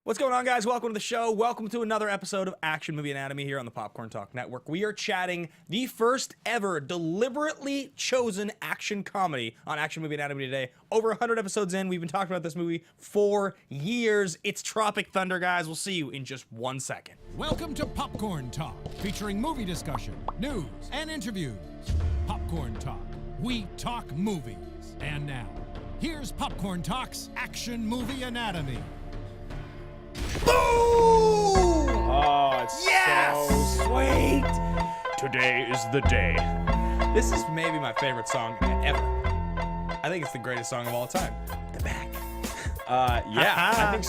What's going on, guys? Welcome to the show. Welcome to another episode of Action Movie Anatomy here on the Popcorn Talk Network. We are chatting the first ever deliberately chosen action comedy on Action Movie Anatomy today. Over 100 episodes in, we've been talking about this movie for years. It's Tropic Thunder, guys. We'll see you in just 1 second. Welcome to Popcorn Talk, featuring movie discussion, news, and interviews. Popcorn Talk. We talk movies. And now, here's Popcorn Talk's Action Movie Anatomy. Boom! Oh, it's so sweet. Today is the day. This is maybe my favorite song ever. I think it's the greatest song of all time. The back. Yeah, I think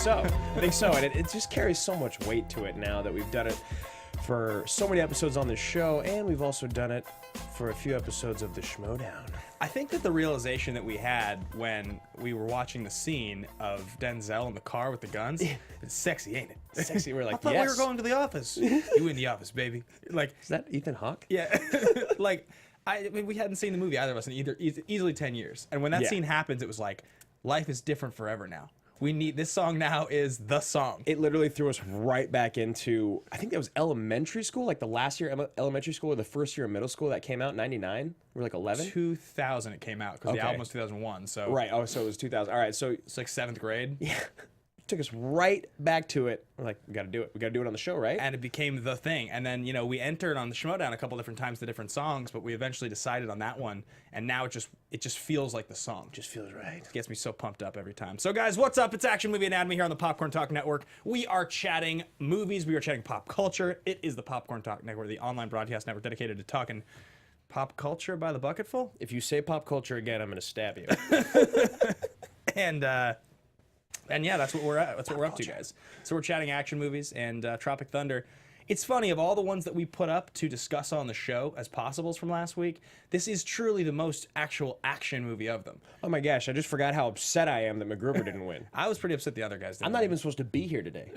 so. And it just carries so much weight to it now that we've done it for so many episodes on the show, and we've also done it for a few episodes of the Schmodown. I think that the realization that we had when we were watching the scene of Denzel in the car with the guns, it's sexy, ain't it? Sexy. We're like, I thought yes. we were going to the office. You in the office, baby. Like, Is that Ethan Hawke? yeah. Like, I mean, we hadn't seen the movie, either of us, in easily 10 years. And when that scene happens, it was like, life is different forever now. We need, this song now is the song. It literally threw us right back into, I think that was elementary school, like the last year of elementary school or the first year of middle school that came out, 99? We're like 11? 2000 it came out, because the Okay. album was 2001, so. Right, oh, so it was 2000. All right, so It's like 7th grade. yeah, took us right back to it. We're like, we got to do it. We got to do it on the show, right? And it became the thing. And then, you know, we entered on the Schmodown a couple different times, the different songs, but we eventually decided on that one. And now it just feels like the song. Just feels right. It gets me so pumped up every time. So, guys, what's up? It's Action Movie Anatomy here on the Popcorn Talk Network. We are chatting movies. We are chatting pop culture. It is the Popcorn Talk Network, the online broadcast network dedicated to talking pop culture by the bucketful. If you say pop culture again, I'm going to stab you. And yeah, that's what we're at. That's what we're up to, guys. So we're chatting action movies and Tropic Thunder. It's funny, of all the ones that we put up to discuss on the show as possibles from last week, this is truly the most actual action movie of them. Oh my gosh, I just forgot how upset I am that McGregor didn't win. I was pretty upset the other guys didn't I'm not win. even supposed to be here today.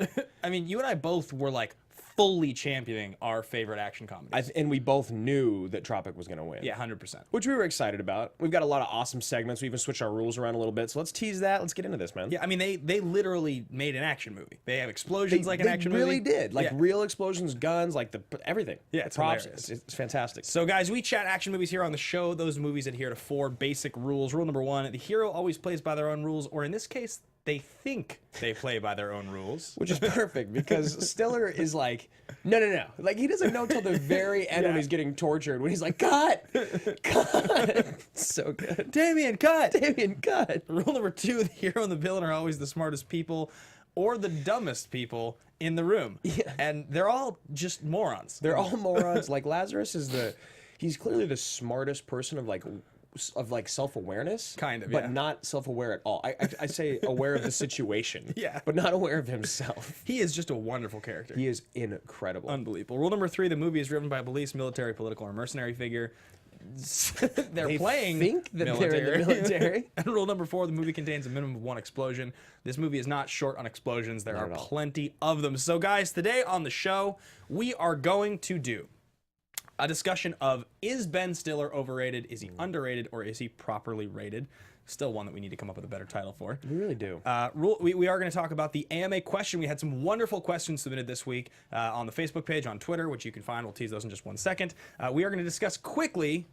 I mean, you and I both were like fully championing our favorite action comedies. And we both knew that Tropic was going to win. Yeah, 100%. Which we were excited about. We've got a lot of awesome segments. We even switched our rules around a little bit. So let's tease that. Let's get into this, man. Yeah, I mean, they literally made an action movie. They have explosions like an action movie. They really did. Like Yeah. real explosions, guns, like everything. Yeah, The it's props. hilarious. It's fantastic. So, guys, we chat action movies here on the show. Those movies adhere to 4 basic rules. Rule number 1, the hero always plays by their own rules, or in this case, they think they play by their own rules. Which is perfect because Stiller is like, no. Like, he doesn't know till the very end when he's getting tortured, when he's like, cut. So good. Damien, cut! Damien, cut. Rule number 2, the hero and the villain are always the smartest people or the dumbest people in the room. Yeah. And they're all just morons. They're all morons. Like, Lazarus is he's clearly the smartest person of self-awareness. Kind of, but yeah. not self-aware at all. I say aware of the situation. Yeah. But not aware of himself. He is just a wonderful character. He is incredible. Unbelievable. Rule number 3, the movie is driven by a police, military, political, or mercenary figure. They think that they're in the military. And rule number 4, the movie contains a minimum of 1 explosion. This movie is not short on explosions. There are at all. plenty of them. So, guys, today on the show, we are going to do a discussion of, is Ben Stiller overrated, is he underrated, or is he properly rated? Still one that we need to come up with a better title for. We really do. We are going to talk about the AMA question. We had some wonderful questions submitted this week on the Facebook page, on Twitter, which you can find. We'll tease those in just 1 second. We are going to discuss quickly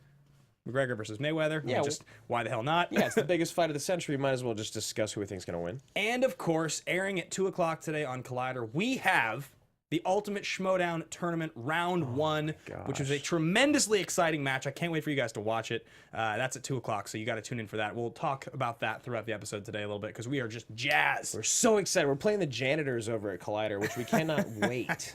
McGregor versus Mayweather. Yeah, just why the hell not? Yeah, it's the biggest fight of the century. Might as well just discuss who we think's going to win. And, of course, airing at 2 o'clock today on Collider, we have the Ultimate Schmodown Tournament Round 1, which was a tremendously exciting match. I can't wait for you guys to watch it. That's at 2 o'clock, so you got to tune in for that. We'll talk about that throughout the episode today a little bit, because we are just jazzed. We're so excited. We're playing the janitors over at Collider, which we cannot wait.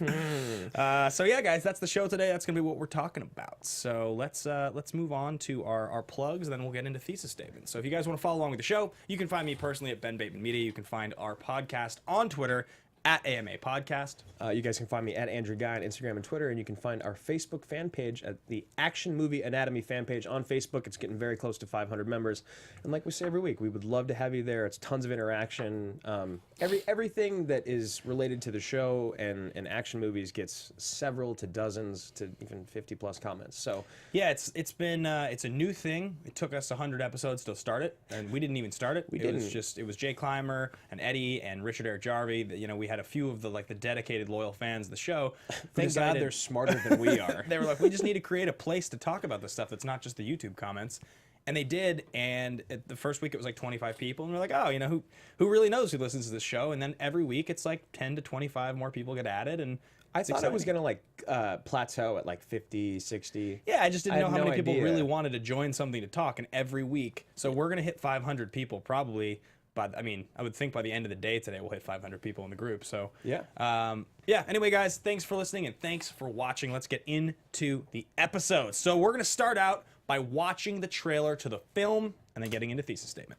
So yeah, guys, that's the show today. That's gonna be what we're talking about. So let's move on to our plugs, and then we'll get into thesis statements. So if you guys want to follow along with the show, you can find me personally at Ben Bateman Media. You can find our podcast on Twitter at AMA Podcast. You guys can find me at Andrew Ghai on Instagram and Twitter, and you can find our Facebook fan page at the Action Movie Anatomy fan page on Facebook. It's getting very close to 500 members, and like we say every week, we would love to have you there. It's tons of interaction. Everything that is related to the show and action movies gets several to dozens to even 50+ comments. So yeah, it's been it's a new thing. It took us 100 episodes to start it, and we didn't even start it. It was Jay Clymer and Eddie and Richard Eric Jarvie. You know, we had a few of the dedicated loyal fans of the show. Thank God they're smarter than we are. They were like, we just need to create a place to talk about this stuff that's not just the YouTube comments. And they did, and the first week it was like 25 people, and we're like, oh, you know, who really knows who listens to this show? And then every week it's like 10 to 25 more people get added, and I thought it was going to plateau at like 50, 60. Yeah, I just didn't know how many people idea. really wanted to join something to talk, and every week. So we're going to hit 500 people probably. But I mean, I would think by the end of the day today we'll hit 500 people in the group. So yeah. Anyway, guys, thanks for listening and thanks for watching. Let's get into the episode. So we're gonna start out by watching the trailer to the film and then getting into thesis statement.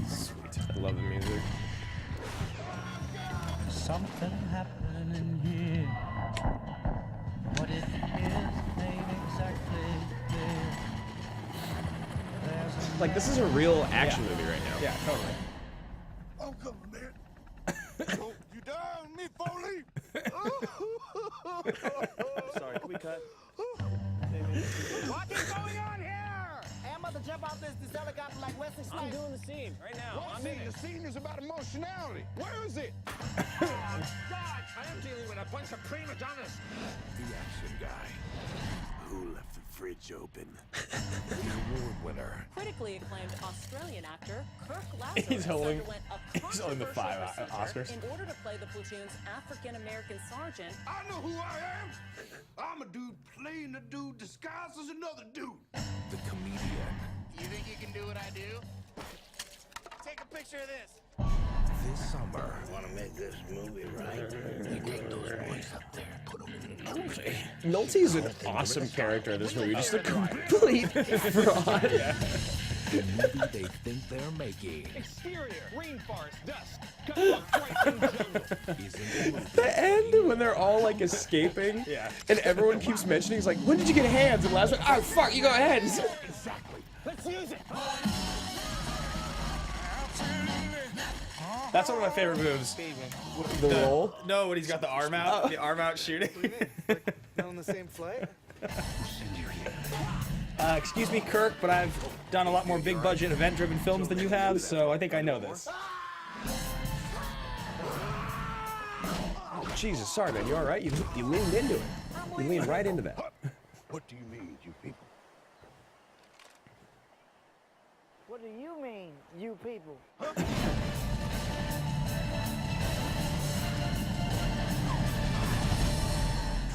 Sweet. I love the music. Something happening here. What it is ain't exactly clear. Like, this is a real action movie right now. Yeah, totally. I'm coming, man. Oh, you down, me, Foley? Sorry, can we cut? What is going on here? Hey, I'm about to jump out this helicopter like Wesley Snipes. I'm doing the scene right now. What scene? The scene is about emotionality. Where is it? God, I am dealing with a bunch of prima donnas. The action guy who left the fridge open. The award winner. Critically acclaimed Australian actor Kirk Lazarus He's holding underwent the a 5 controversial Oscars. procedure in order to play the platoon's African-American sergeant. I know who I am. I'm a dude playing a dude disguised as another dude. The comedian. You think you can do what I do? Take a picture of this. This summer. Want to make this movie right? You take those boys up there, put them in Nolte. Nolte is an awesome character in this movie. Just a complete fraud. The movie they think they're making. Exterior, rainforest, dust. Cut in jungle. Isn't The end when they're all like escaping, and everyone keeps mentioning, he's like, "When did you get hands?" And last one, "Oh fuck, you go ahead." exactly. Let's use it. That's one of my favorite moves. The roll. No, when he's got the arm out, the arm out shooting. Not on the same flight? Excuse me, Kirk, but I've done a lot more big budget event driven films than you have, so I think I know this. Jesus, sorry man, you all right? You leaned into it. You leaned right into that. What do you mean, you people? What do you mean, you people?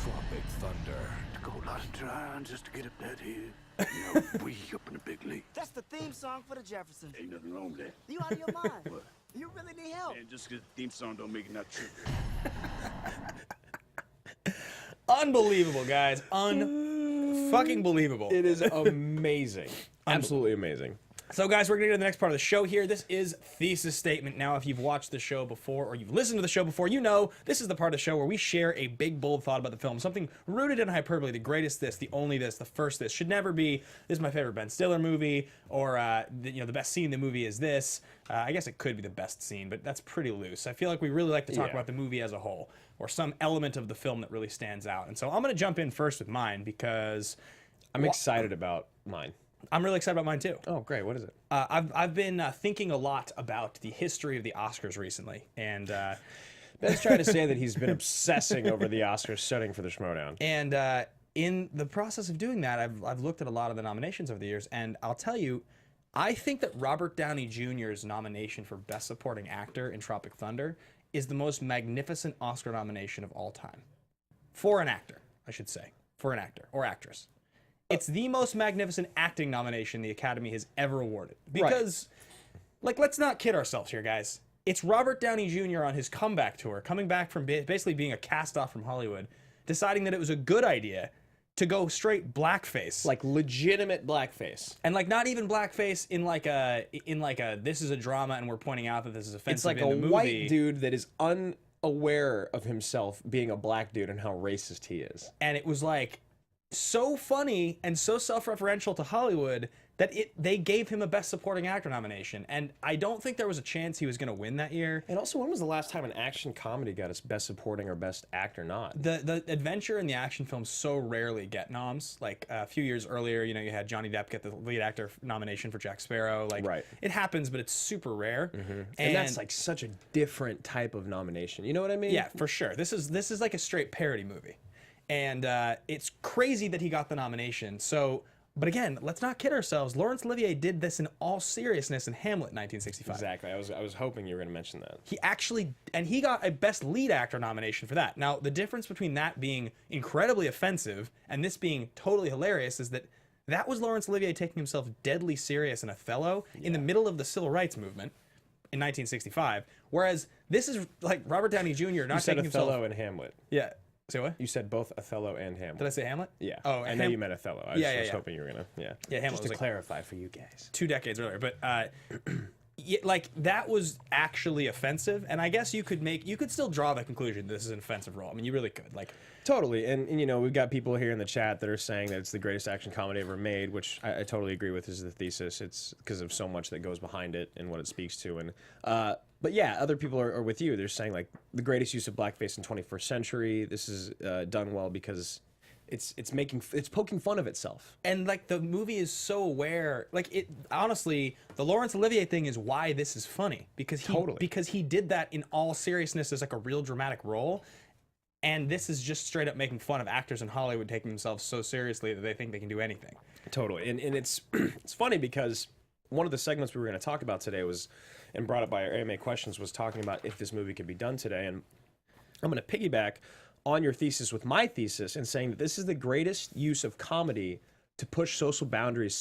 Tropic Thunder. To go a lot of trying just to get up that hill. You know, we up in the big league. That's the theme song for the Jeffersons. Ain't nothing wrong with that. You out of your mind? You really need help. And just because the theme song don't make it not true. Unbelievable, guys. Fucking believable. It is amazing. Absolutely amazing. So, guys, we're going to get to the next part of the show here. This is Thesis Statement. Now, if you've watched the show before or you've listened to the show before, you know this is the part of the show where we share a big, bold thought about the film. Something rooted in hyperbole. The greatest this, the only this, the first this. Should never be, this is my favorite Ben Stiller movie, or, the best scene in the movie is this. I guess it could be the best scene, but that's pretty loose. I feel like we really like to talk about the movie as a whole, or some element of the film that really stands out. And so I'm going to jump in first with mine because I'm excited about mine. I'm really excited about mine too. Oh, great. What is it? I've been thinking a lot about the history of the Oscars recently, and Ben's trying to say that he's been obsessing over the Oscars, studying for the Schmodown. And in the process of doing that, I've looked at a lot of the nominations over the years, and I'll tell you, I think that Robert Downey Jr.'s nomination for Best Supporting Actor in Tropic Thunder is the most magnificent Oscar nomination of all time. For an actor, I should say. For an actor or actress. It's the most magnificent acting nomination the Academy has ever awarded. Because, let's not kid ourselves here, guys. It's Robert Downey Jr. on his comeback tour, coming back from basically being a cast-off from Hollywood, deciding that it was a good idea to go straight blackface. Like legitimate blackface. And like not even blackface in like a this is a drama and we're pointing out that this is offensive It's like in the a movie. white dude that is unaware of himself being a black dude and how racist he is. And it was like so funny and so self-referential to Hollywood that they gave him a Best Supporting Actor nomination. And I don't think there was a chance he was going to win that year. And also, when was the last time an action comedy got its Best Supporting or Best Actor nod? The adventure and the action films so rarely get noms. Like a few years earlier, you know, you had Johnny Depp get the lead actor nomination for Jack Sparrow. Like, Right. It happens, but it's super rare. And that's like such a different type of nomination. You know what I mean? Yeah, for sure. This is like a straight parody movie, and it's crazy that he got the nomination. So, but again, let's not kid ourselves. Laurence Olivier did this in all seriousness in Hamlet in 1965. Exactly. I was hoping you were going to mention that. He got a Best Lead Actor nomination for that. Now, the difference between that being incredibly offensive and this being totally hilarious is that was Laurence Olivier taking himself deadly serious in Othello in the middle of the Civil Rights Movement in 1965, whereas this is like Robert Downey Jr. not You said taking Othello himself. and Hamlet. Yeah. Say what? You said both Othello and Hamlet. Did I say Hamlet? Yeah. Oh, I know you meant Othello. I was hoping you were going to. Yeah. Yeah, Hamlet Just was to like clarify for you guys. 2 decades earlier, but yeah, like that was actually offensive, and I guess you could still draw the conclusion this is an offensive role. I mean, you really could. Like, Totally, and you know, we've got people here in the chat that are saying that it's the greatest action comedy ever made, which I totally agree with. Is the thesis? It's because of so much that goes behind it and what it speaks to, and but yeah, other people are with you. They're saying like the greatest use of blackface in 21st century. This is done well because it's poking fun of itself. and like the movie is so aware. Like it honestly, the Laurence Olivier thing is why this is funny because he did that in all seriousness as like a real dramatic role. And this is just straight up making fun of actors in Hollywood taking themselves so seriously that they think they can do anything. Totally, and it's it's funny because one of the segments we were going to talk about today was, and brought up by our AMA questions, was talking about if this movie could be done today. And I'm going to piggyback on your thesis with my thesis and saying that this is the greatest use of comedy to push social boundaries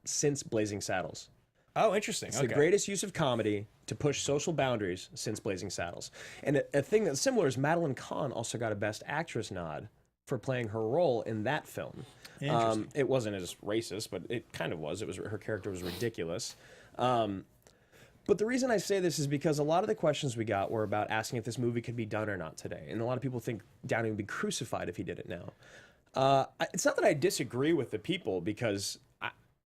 since Blazing Saddles. Oh, interesting. It's the greatest use of comedy to push social boundaries since Blazing Saddles. And a thing that's similar is Madeline Kahn also got a Best Actress nod for playing her role in that film. It wasn't as racist, but it kind of was. Her character was ridiculous. But the reason I say this is because a lot of the questions we got were about asking if this movie could be done or not today. And a lot of people think Downey would be crucified if he did it now. It's not that I disagree with the people because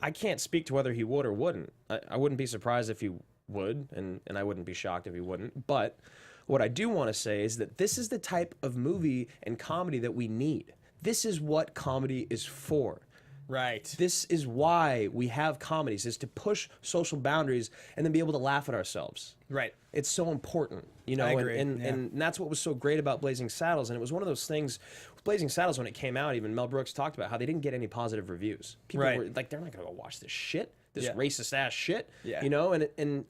I can't speak to whether he would or wouldn't. I wouldn't be surprised if he would, and I wouldn't be shocked if he wouldn't. But what I do want to say is that this is the type of movie and comedy that we need. This is what comedy is for. Right. This is why we have comedies, is to push social boundaries and then be able to laugh at ourselves. Right. It's so important, you know, I agree, and that's what was so great about Blazing Saddles. And it was one of those things with Blazing Saddles when it came out, even Mel Brooks talked about how they didn't get any positive reviews. People were like, they're not going to go watch this shit, this racist ass shit, you know, and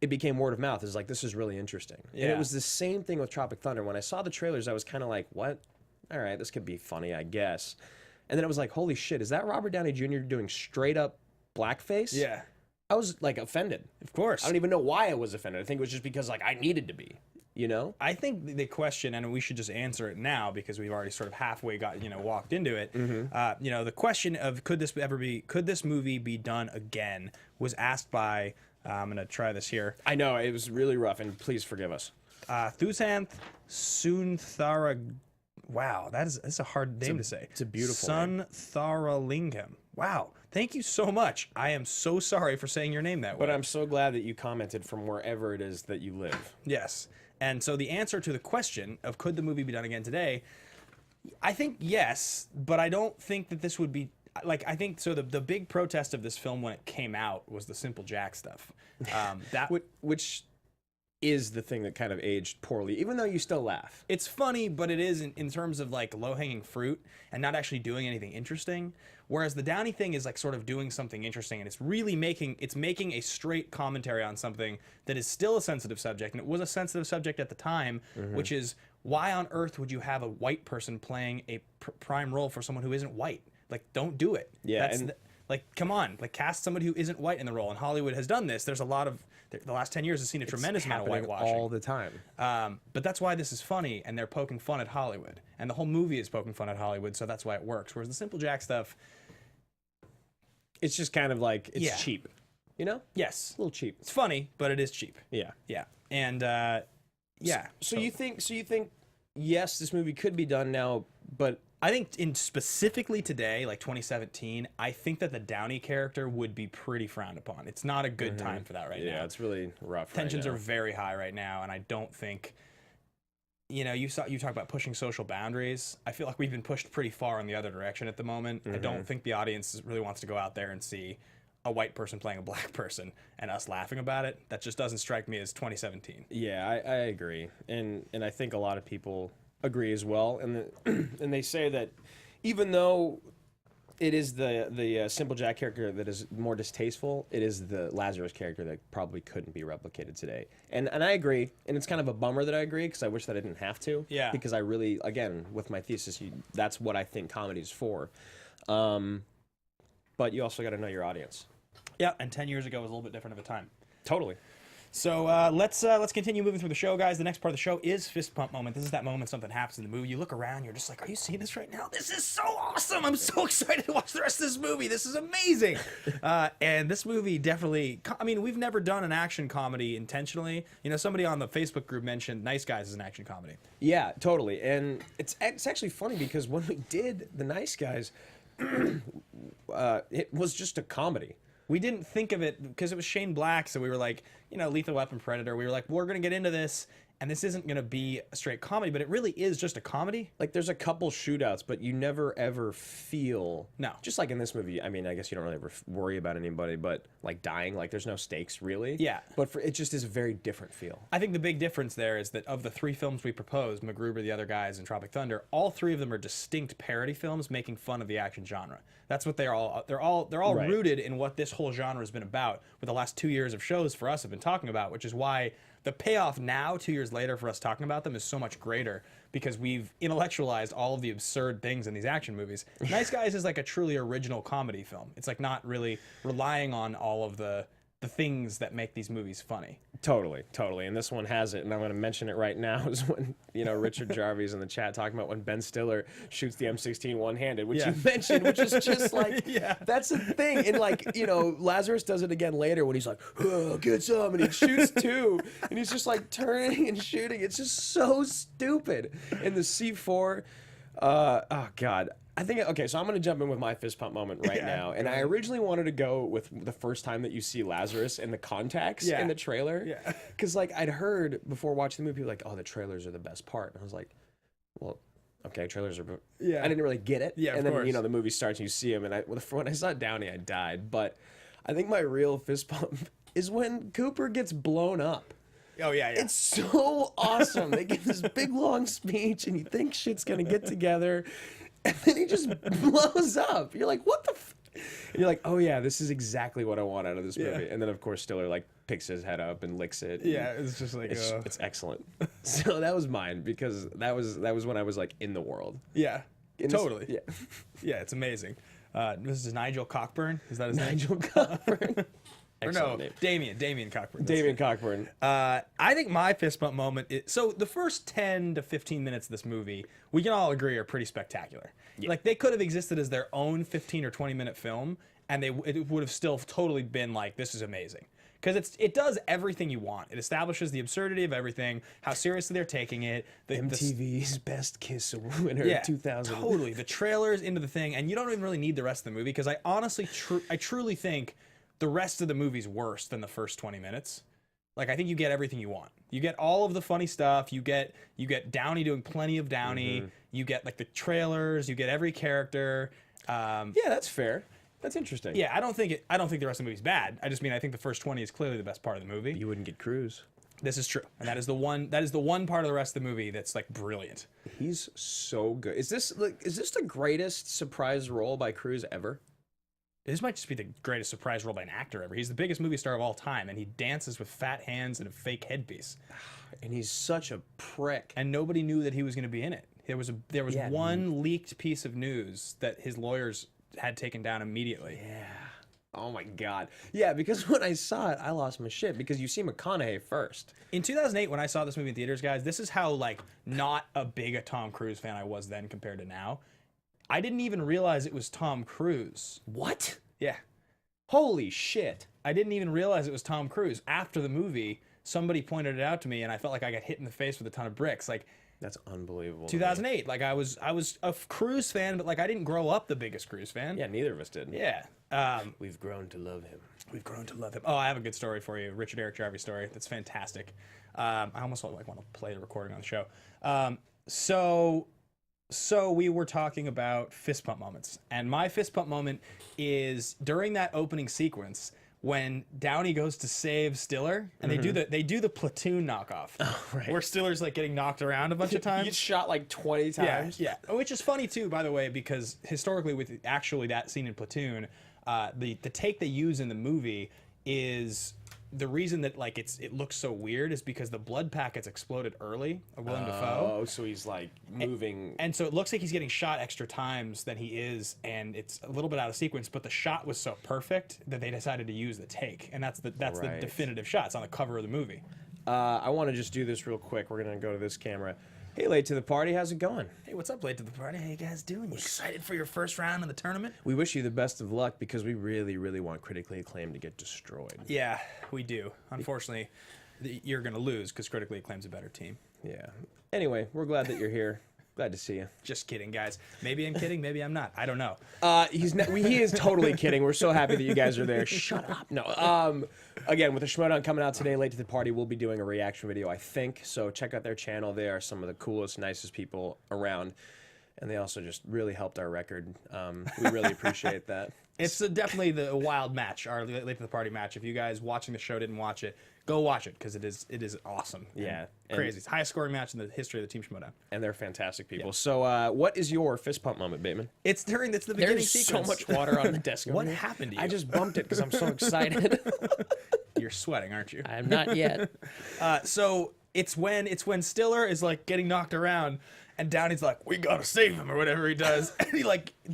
it became word of mouth. It's like, this is really interesting. And it was the same thing with Tropic Thunder. When I saw the trailers, I was kind of like, what? All right, this could be funny, I guess. And then it was like, holy shit, is that Robert Downey Jr. doing straight up blackface? Yeah. I was like offended. Of course. I don't even know why I was offended. I think it was just because like I needed to be, you know? I think the question, and we should just answer it now because we've already sort of halfway walked into it. The question of could this movie be done again was asked by, I'm going to try this here. I know, it was really rough, and please forgive us. Thusanth Sunthara. Wow, that's a hard name to say. It's a beautiful name. Suntharalingam. Wow, thank you so much. I am so sorry for saying your name that way. But I'm so glad that you commented from wherever it is that you live. Yes. And so the answer to the question of could the movie be done again today, I think yes, but I don't think that this would be like, I think so. The big protest of this film when it came out was the Simple Jack stuff. Which is the thing that kind of aged poorly, even though you still laugh. It's funny, but it is in terms of like low-hanging fruit and not actually doing anything interesting. Whereas the Downey thing is like sort of doing something interesting, and it's really making a straight commentary on something that is still a sensitive subject, and it was a sensitive subject at the time, which is why on earth would you have a white person playing a prime role for someone who isn't white? Like, don't do it. Yeah, Like, come on, like cast somebody who isn't white in the role. And Hollywood has done this. There's a lot of the last 10 years has seen a tremendous amount of happening whitewashing all the time. But that's why this is funny, and they're poking fun at Hollywood, and the whole movie is poking fun at Hollywood, so that's why it works. Whereas the Simple Jack stuff, It's just kind of like it's Yeah. cheap, you know? yes, A little cheap. it's funny, but it is cheap. Yeah. Yeah, and yeah. So you think? Yes, this movie could be done now, but I think in specifically today, like 2017, I think that the Downey character would be pretty frowned upon. It's not a good time for that right now. yeah, it's really rough. Tensions right are now. very high right now, and I don't think. You know, you talk about pushing social boundaries. I feel like we've been pushed pretty far in the other direction at the moment. I don't think the audience really wants to go out there and see a white person playing a black person and us laughing about it. That just doesn't strike me as 2017. Yeah, I agree, and I think a lot of people agree as well. And and they say that even though it is the Simple Jack character that is more distasteful, it is the Lazarus character that probably couldn't be replicated today. And I agree, and it's kind of a bummer that I agree because I wish that I didn't have to. Yeah. Because I really, again, with my thesis, that's what I think comedy's for. But you also got to know your audience. Yeah, and 10 years ago was a little bit different of a time. Totally. So let's continue moving through the show, guys. The next part of the show is fist pump moment. This is that moment something happens in the movie. You look around, you're just like, are you seeing this right now? This is so awesome. I'm so excited to watch the rest of this movie. This is amazing. And this movie definitely, I mean, we've never done an action comedy intentionally. You know, somebody on the Facebook group mentioned Nice Guys as an action comedy. Yeah, totally. And it's actually funny because when we did The Nice Guys, it was just a comedy. We didn't think of it because it was Shane Black, so we were like, you know, Lethal Weapon, Predator. We were like, we're going to get into this, and this isn't going to be a straight comedy, but it really is just a comedy. Like, there's a couple shootouts, but you never ever feel... No. Just like in this movie, I mean, I guess you don't really ever worry about anybody, but, like, dying, like, there's no stakes, really. Yeah. But it just is a very different feel. I think the big difference there is that of the three films we proposed, McGregor, the other guys, and Tropic Thunder, all three of them are distinct parody films making fun of the action genre. That's what they're all Right. rooted in what this whole genre has been about. With the last 2 years of shows for us have been talking about, which is why the payoff now, 2 years later, for us talking about them is so much greater because we've intellectualized all of the absurd things in these action movies. Nice Guys is like a truly original comedy film. It's like not really relying on all of the things that make these movies funny. Totally. And this one has it, and I'm going to mention it right now, is when, you know, Richard Jarvis in the chat talking about when Ben Stiller shoots the M16 one-handed, which Yeah. you mentioned, which is just like, Yeah. that's a thing. And like, you know, Lazarus does it again later when he's like, oh, get some, and he shoots two, and he's just like turning and shooting. It's just so stupid. And the C4, oh God. I think, okay, so I'm going to jump in with my fist pump moment right now. And I originally wanted to go with the first time that you see Lazarus and the contacts in the trailer. Yeah. Because, like, I'd heard before watching the movie, people were like, oh, the trailers are the best part. And I was like, well, okay, trailers are... Yeah. I didn't really get it. Yeah, of And then, course. you know, the movie starts and you see him. And when I saw Downey, I died. But I think my real fist pump is when Cooper gets blown up. Oh, yeah. It's so awesome. They give this big, long speech, and you think shit's going to get together. And then he just blows up. You're like, what the And you're like, oh yeah, this is exactly what I want out of this movie. And then of course Stiller like picks his head up and licks it. Yeah, it's just like it's excellent. So that was mine because that was when I was like in the world. Yeah, totally. Yeah, yeah, it's amazing. This is Nigel Cockburn. Is that his Nigel Cockburn. Or no, Damien Cockburn. Damien Cockburn. I think my fist bump moment is, so the first 10 to 15 minutes of this movie, we can all agree are pretty spectacular. Yeah. Like they could have existed as their own 15 or 20 minute film and it would have still totally been like, this is amazing. Because it does everything you want. It establishes the absurdity of everything, how seriously they're taking it. MTV's Best Kiss winner yeah, 2000. Totally. The trailers into the thing, and you don't even really need the rest of the movie because I honestly, I truly think the rest of the movie's worse than the first 20 minutes. Like, I think you get everything you want. You get all of the funny stuff. You get Downey doing plenty of Downey. Mm-hmm. You get like the trailers. You get every character. Yeah, that's fair. That's interesting. Yeah, I don't think the rest of the movie's bad. I just mean I think the first 20 is clearly the best part of the movie. You wouldn't get Cruise. This is true, and that is the one part of the rest of the movie that's like brilliant. He's so good. Is this the greatest surprise role by Cruise ever? This might just be the greatest surprise role by an actor ever. He's the biggest movie star of all time, and he dances with fat hands and a fake headpiece. And he's such a prick. And nobody knew that he was going to be in it. There was one leaked piece of news that his lawyers had taken down immediately. Yeah. Oh my God. Yeah, because when I saw it, I lost my shit because you see McConaughey first. In 2008, when I saw this movie in theaters, guys, this is how like not a big a Tom Cruise fan I was then compared to now. I didn't even realize it was Tom Cruise. What? Yeah. Holy shit. I didn't even realize it was Tom Cruise. After the movie, somebody pointed it out to me, and I felt like I got hit in the face with a ton of bricks. Like, That's unbelievable. 2008, like I was a Cruise fan, but like I didn't grow up the biggest Cruise fan. Yeah, neither of us did. Yeah. We've grown to love him. We've grown to love him. Oh, I have a good story for you. Richard Eric Jarvie story. That's fantastic. I almost like want to play the recording on the show. So we were talking about fist pump moments, and my fist pump moment is during that opening sequence when Downey goes to save Stiller, and they do the Platoon knockoff, right. where Stiller's like getting knocked around a bunch of times. He gets shot like 20 times. Yeah, which is funny too, by the way, because historically, with actually that scene in Platoon, the take they use in the movie is the reason that like it looks so weird is because the blood packets exploded early of Willem Dafoe. Oh, so he's like moving. And so it looks like he's getting shot extra times than he is, and it's a little bit out of sequence, but the shot was so perfect that they decided to use the take, and that's the Right. definitive shot. It's on the cover of the movie. I want to just do this real quick. We're going to go to this camera. Hey, late to the party. How's it going? Hey, what's up, late to the party? How you guys doing? You excited for your first round in the tournament? We wish you the best of luck because we really, really want Critically Acclaimed to get destroyed. Yeah, we do. Unfortunately, you're going to lose because Critically Acclaimed's a better team. Yeah. Anyway, we're glad that you're here. Glad to see you. Just kidding, guys. Maybe I'm kidding. Maybe I'm not. I don't know. He is totally kidding. We're so happy that you guys are there. Shut up. No. Again, with the Schmodown coming out today, late to the party, we'll be doing a reaction video, I think. So check out their channel. They are some of the coolest, nicest people around. And they also just really helped our record. We really appreciate that. It's definitely the wild match, our late to the party match. If you guys watching the show didn't watch it, go watch it because it is awesome. Yeah. And crazy. It's the highest scoring match in the history of the Team Schmodown. And they're fantastic people. Yeah. So what is your fist pump moment, Bateman? It's the beginning There's sequence. so much water on the desk. What happened to you? I just bumped it because I'm so excited. You're sweating, aren't you? I'm not yet. So it's when Stiller is like getting knocked around, and Downey's like, "We gotta save him," or whatever he does, and he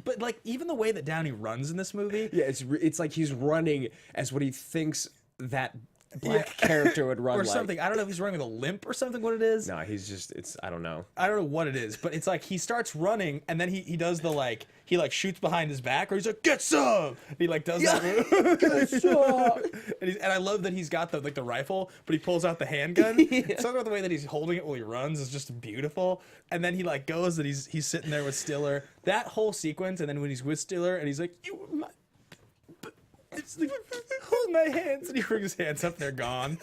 but even the way that Downey runs in this movie, yeah, it's like he's running as what he thinks that black character would run or like. something. I don't know if he's running with a limp or something. What it is? No, he's just I don't know. I don't know what it is, but it's like he starts running, and then he does the he shoots behind his back, or he's like, "Get some!" And he does that move. Get some! and I love that he's got the rifle, but he pulls out the handgun. Yeah. Something about the way that he's holding it while he runs is just beautiful. And then he goes and he's sitting there with Stiller. That whole sequence, and then when he's with Stiller, and he's like, "You were my." It's like, hold my hands, and he brings his hands up, and they're gone.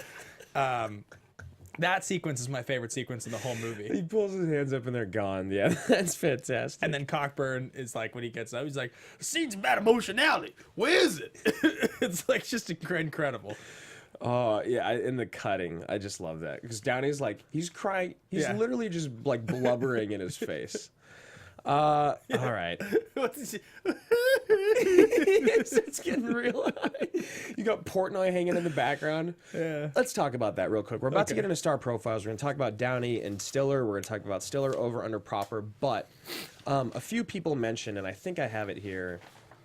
That sequence is my favorite sequence in the whole movie. He pulls his hands up and they're gone. Yeah, that's fantastic. And then Cockburn is like, when he gets up, he's like, "The scene's about emotionality. Where is it?" It's just incredible. Oh, yeah, in the cutting, I just love that. Because Downey's he's crying. He's literally just blubbering in his face. All right. It's getting real high. You got Portnoy hanging in the background. Yeah. Let's talk about that real quick. We're about to get into star profiles. We're going to talk about Downey and Stiller. We're going to talk about Stiller over, under, proper. But a few people mentioned, and I think I have it here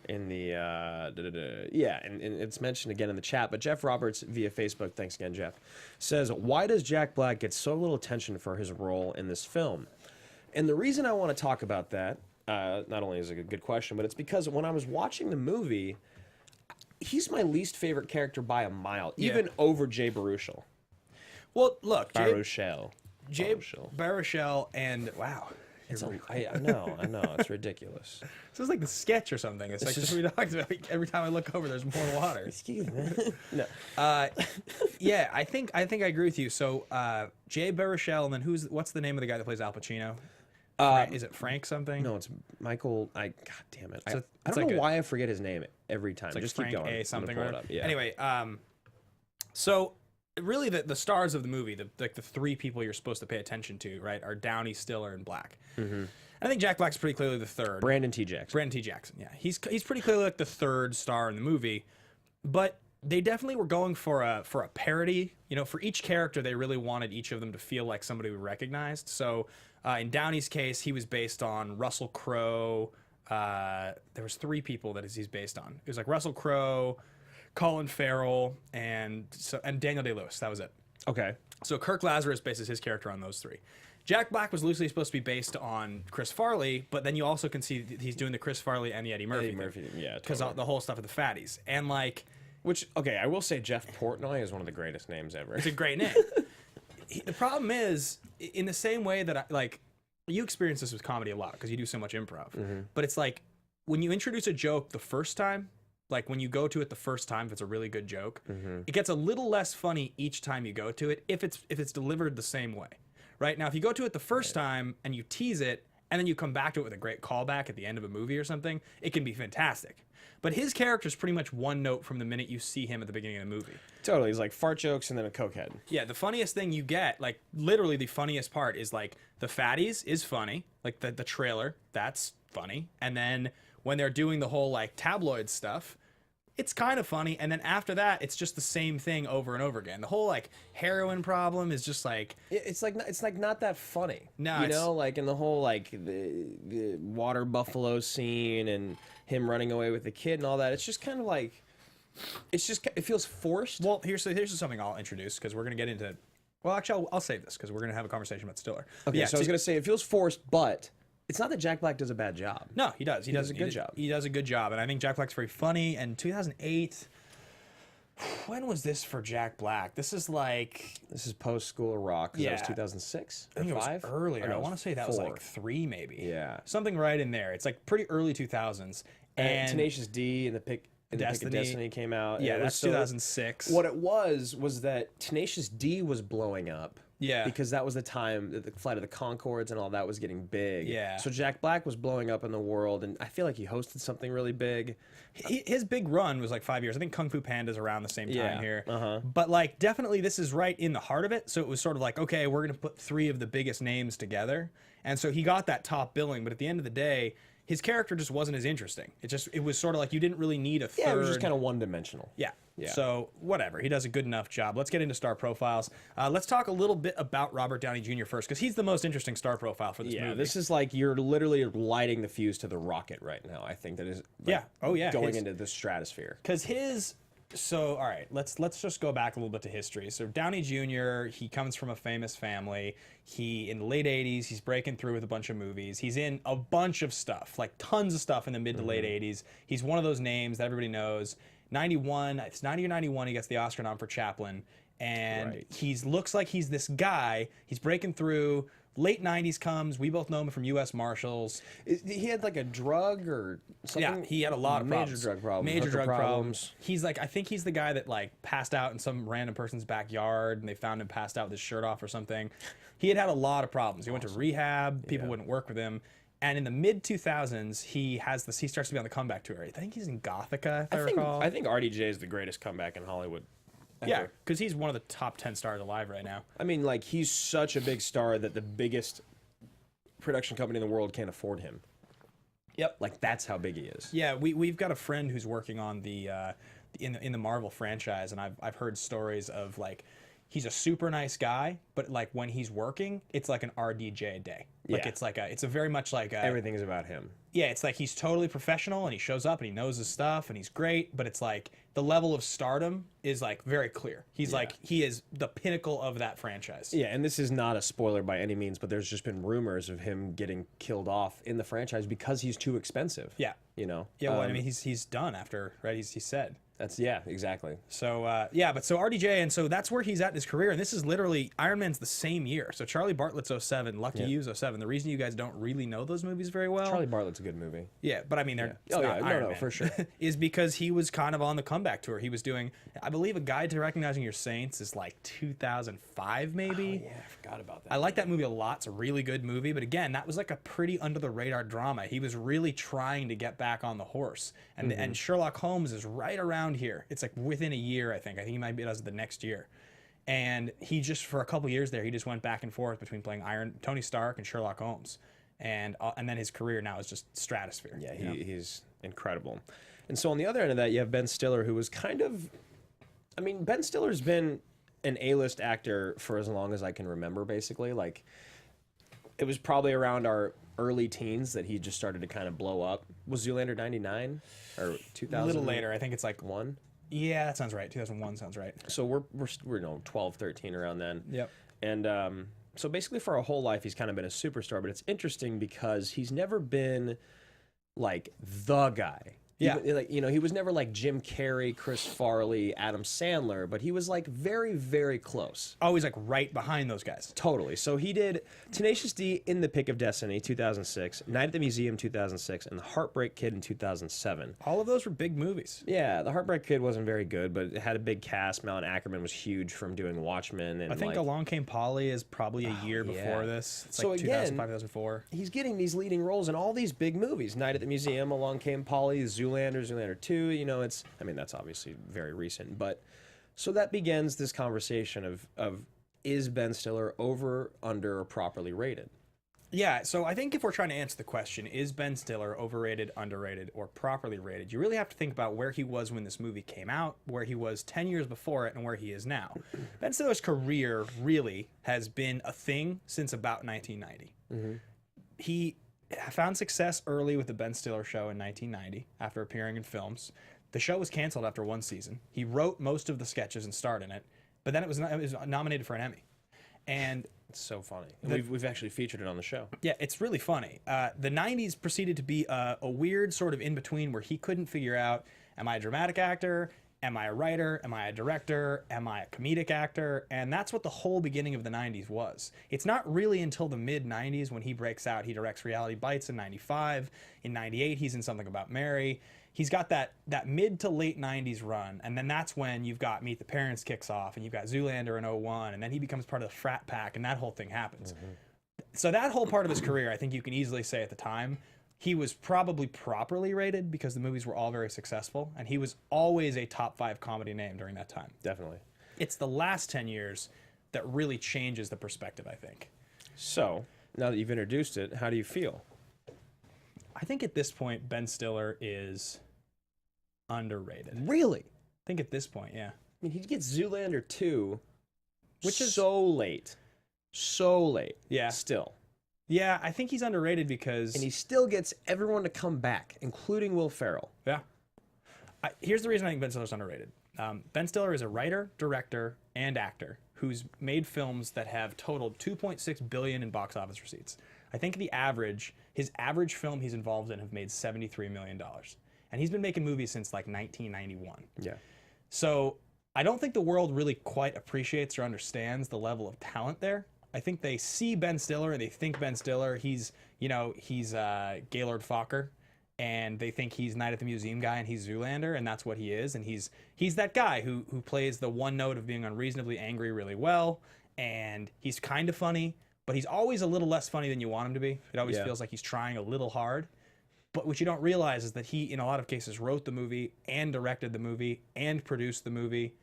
in the, and it's mentioned again in the chat, but Jeff Roberts via Facebook, thanks again, Jeff, says, "Why does Jack Black get so little attention for his role in this film?" And the reason I want to talk about that, not only is it a good question, but it's because when I was watching the movie, he's my least favorite character by a mile, even over Jay Baruchel. Well, look, Baruchel, and wow. I know, it's ridiculous. So it's like the sketch or something. It's like just we talked about. Every time I look over, there's more water. Excuse me. No. Yeah, I think I agree with you. So Jay Baruchel, and then what's the name of the guy that plays Al Pacino? Is it Frank something? No, it's Michael. God damn it! So I don't know why I forget his name every time. Just Frank keep going. A something. Pull it up. Yeah. Anyway, so really the stars of the movie, the three people you're supposed to pay attention to, right, are Downey, Stiller, and Black. Mm-hmm. I think Jack Black's pretty clearly the third. Brandon T. Jackson. Yeah, he's pretty clearly the third star in the movie, but they definitely were going for a parody. For each character, they really wanted each of them to feel like somebody we recognized. So in Downey's case, he was based on Russell Crowe, there was 3 people that he's based on. It was like Russell Crowe, Colin Farrell, and Daniel Day-Lewis. That was it. Okay. So Kirk Lazarus bases his character on those 3. Jack Black was loosely supposed to be based on Chris Farley, but then you also can see that he's doing the Chris Farley and the Eddie Murphy. Yeah, because totally. the whole stuff with the fatties and like. Which, okay, I will say Jeff Portnoy is one of the greatest names ever. It's a great name. The problem is, in the same way that you experience this with comedy a lot because you do so much improv, but it's like when you introduce a joke the first time, like when you go to it the first time, if it's a really good joke, it gets a little less funny each time you go to it if it's delivered the same way, right? Now, if you go to it the first time and you tease it and then you come back to it with a great callback at the end of a movie or something, it can be fantastic. But his character is pretty much one note from the minute you see him at the beginning of the movie. Totally. He's like fart jokes and then a cokehead. Yeah, the funniest thing you get, like literally the funniest part is like the fatties is funny. Like the trailer, that's funny. And then when they're doing the whole like tabloid stuff, it's kind of funny. And then after that, it's just the same thing over and over again. The whole like heroin problem is just like... It's like not that funny. No, you know, like in the whole like the water buffalo scene and him running away with the kid and all that. It's just kind of like, it feels forced. Well, here's something I'll introduce because we're gonna get into. Well, actually, I'll save this because we're gonna have a conversation about Stiller. Okay, yeah, so I was gonna say it feels forced, but it's not that Jack Black does a bad job. No, he does. He does a good job. He does a good job, and I think Jack Black's very funny. And 2008. When was this for Jack Black? This is post School of Rock. Yeah, that was 2006. I think it was 5? earlier. Or no, I want to say that was 4. like 3 maybe. Yeah, something right in there. It's like pretty early 2000s. And Tenacious D and the Pick of Destiny came out. Yeah, that's 2006. What it was that Tenacious D was blowing up. Yeah. Because that was the time that the Flight of the Conchords and all that was getting big. Yeah. So Jack Black was blowing up in the world, and I feel like he hosted something really big. His big run was like 5 years. I think Kung Fu Panda's around the same time here. Uh-huh. But like definitely this is right in the heart of it. So it was sort of like, okay, we're going to put 3 of the biggest names together. And so he got that top billing, but at the end of the day, his character just wasn't as interesting. It was sort of like you didn't really need a third. Yeah, it was just kind of one-dimensional. Yeah. So whatever, he does a good enough job. Let's get into star profiles. Let's talk a little bit about Robert Downey Jr. first, because he's the most interesting star profile for this movie. Yeah, this is like you're literally lighting the fuse to the rocket right now. I think that is. Like, going into the stratosphere. Because so all right, let's just go back a little bit to history. So Downey Jr., he comes from a famous family. He in the late 80s, he's breaking through with a bunch of movies. He's in a bunch of stuff, like tons of stuff in the mid to late 80s. He's one of those names that everybody knows. 91, it's 90 or 91, he gets the Oscar nom for Chaplin, and looks like he's this guy. He's breaking through. Late 90s comes. We both know him from U.S. Marshals. He had like a drug or something. Yeah, he had a lot of major drug problems. Major drug problems. He's like, I think he's the guy that like passed out in some random person's backyard, and they found him passed out with his shirt off or something. He had a lot of problems. He went to rehab. People wouldn't work with him. And in the mid 2000s, he starts to be on the comeback tour. I think he's in Gothica, if I recall. I think RDJ is the greatest comeback in Hollywood. Yeah, because he's one of the top 10 stars alive right now. I mean, like, he's such a big star that the biggest production company in the world can't afford him. Yep. Like, that's how big he is. Yeah, we've got a friend who's working on in the Marvel franchise, and I've heard stories of, like, he's a super nice guy, but, like, when he's working, it's like an RDJ a day. Like, it's a very much like everything is about him. Yeah, it's like he's totally professional, and he shows up, and he knows his stuff, and he's great, but it's like the level of stardom is like very clear. He's like, he is the pinnacle of that franchise. Yeah, and this is not a spoiler by any means, but there's just been rumors of him getting killed off in the franchise because he's too expensive. Yeah. You know? Yeah, well, I mean, he's done after, right? He said. That's, exactly. So, but so RDJ, and so that's where he's at in his career, and this is literally, Iron Man's the same year. So Charlie Bartlett's 07, Lucky You's 07. The reason you guys don't really know those movies very well. Charlie Bartlett's a good movie. Yeah, but I mean, they're Iron Man, for sure. is because he was kind of on the comeback tour. He was doing, I believe, A Guide to Recognizing Your Saints is like 2005, maybe. Oh, yeah, I forgot about that. I like that movie a lot. It's a really good movie, but again, that was like a pretty under the radar drama. He was really trying to get back on the horse, and Sherlock Holmes is right around here. It's like within a year, I think. I think he might be the next year. And he just, for a couple years there, he just went back and forth between playing Tony Stark and Sherlock Holmes. And then his career now is just stratosphere. Yeah, he's incredible. And so on the other end of that, you have Ben Stiller, who was kind of... I mean, Ben Stiller's been an A-list actor for as long as I can remember, basically. Like, it was probably around our early teens that he just started to kind of blow up. Was Zoolander 99 or 2000? A little later. I think it's like one. Yeah, that sounds right. 2001 sounds right. So we're 12, 13 around then. Yep. And so basically for a whole life he's kind of been a superstar, but it's interesting because he's never been like the guy. Yeah. Like, you know, he was never like Jim Carrey, Chris Farley, Adam Sandler, but he was like very, very close. Always like right behind those guys. Totally. So he did Tenacious D, In the Pick of Destiny, 2006, Night at the Museum, 2006, and The Heartbreak Kid in 2007. All of those were big movies. Yeah, The Heartbreak Kid wasn't very good, but it had a big cast. Malin Ackerman was huge from doing Watchmen. And I think like, Along Came Polly is probably a year before this. It's So like again, 2005, 2004. he's getting these leading roles in all these big movies. Night at the Museum, Along Came Polly, Zoolander, Zoolander 2. You know, I mean, that's obviously very recent. But so that begins this conversation of is Ben Stiller over, under, or properly rated? Yeah, so I think if we're trying to answer the question, is Ben Stiller overrated, underrated, or properly rated, you really have to think about where he was when this movie came out, where he was 10 years before it, and where he is now. Ben Stiller's career really has been a thing since about 1990. He found success early with the Ben Stiller Show in 1990 after appearing in films. The show was canceled after one season. He wrote most of the sketches and starred in it, but then it was nominated for an Emmy. And It's so funny. And we've actually featured it on the show. yeah, it's really funny. The 90s proceeded to be a weird sort of in-between where he couldn't figure out, am I a dramatic actor? Am I a writer? Am I a director? Am I a comedic actor? And that's what the whole beginning of the 90s was. It's not really until the mid-90s when he breaks out. He directs Reality Bites in 95. In 98, he's in Something About Mary. He's got that mid to late 90s run, and then that's when you've got Meet the Parents kicks off, and you've got Zoolander in 01, and then he becomes part of the frat pack, and that whole thing happens. So that whole part of his career, I think you can easily say at the time, he was probably properly rated because the movies were all very successful, and he was always a top 5 comedy name during that time. Definitely. It's the last 10 years that really changes the perspective, I think. So, now that you've introduced it, how do you feel? I think at this point, Ben Stiller is underrated. Really? I think at this point, yeah. I mean, he gets Zoolander 2, Which is- so late. So late. Yeah. Still. Yeah, I think he's underrated because... And he still gets everyone to come back, including Will Ferrell. Yeah. Here's the reason I think Ben Stiller's underrated. Ben Stiller is a writer, director, and actor who's made films that have totaled $2.6 billion in box office receipts. I think his average film he's involved in have made $73 million. And he's been making movies since like 1991. Yeah. So I don't think the world really quite appreciates or understands the level of talent there. I think they see Ben Stiller and they think Ben Stiller, he's Gaylord Fokker, and they think he's Night at the Museum guy and he's Zoolander, and that's what he is. And he's that guy who plays the one note of being unreasonably angry really well, and he's kind of funny, but he's always a little less funny than you want him to be. It always feels like he's trying a little hard. But what you don't realize is that he, in a lot of cases, wrote the movie and directed the movie and produced the movie.